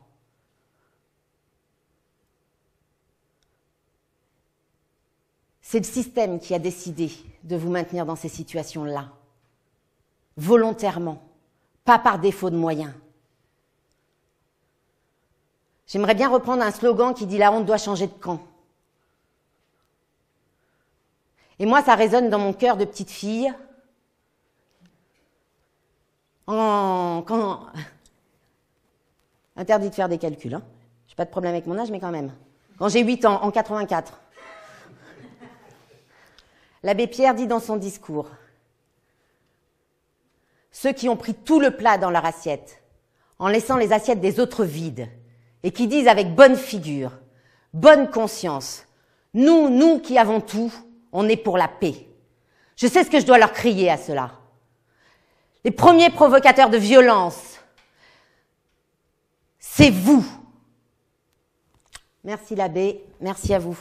C'est le système qui a décidé de vous maintenir dans ces situations-là, volontairement, pas par défaut de moyens. J'aimerais bien reprendre un slogan qui dit « La honte doit changer de camp ». Et moi, ça résonne dans mon cœur de petite fille. Interdit de faire des calculs, hein. J'ai pas de problème avec mon âge, mais quand même. Quand j'ai 8 ans, en 84. L'abbé Pierre dit dans son discours « Ceux qui ont pris tout le plat dans leur assiette, en laissant les assiettes des autres vides, et qui disent avec bonne figure, bonne conscience, nous qui avons tout, on est pour la paix. Je sais ce que je dois leur crier à cela. Les premiers provocateurs de violence, c'est vous. » Merci l'abbé, merci à vous.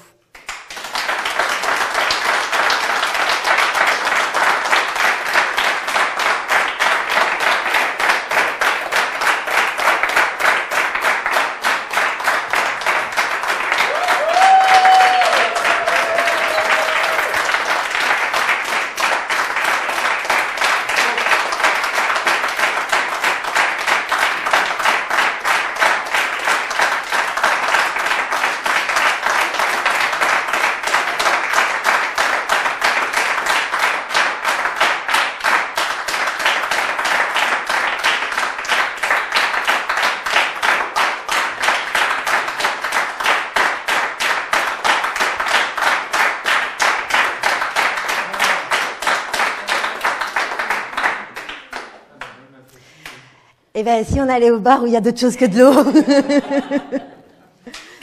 Eh bien, si on allait au bar où il y a d'autres choses que de l'eau.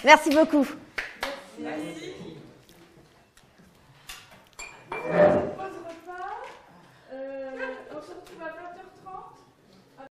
Merci beaucoup. Merci.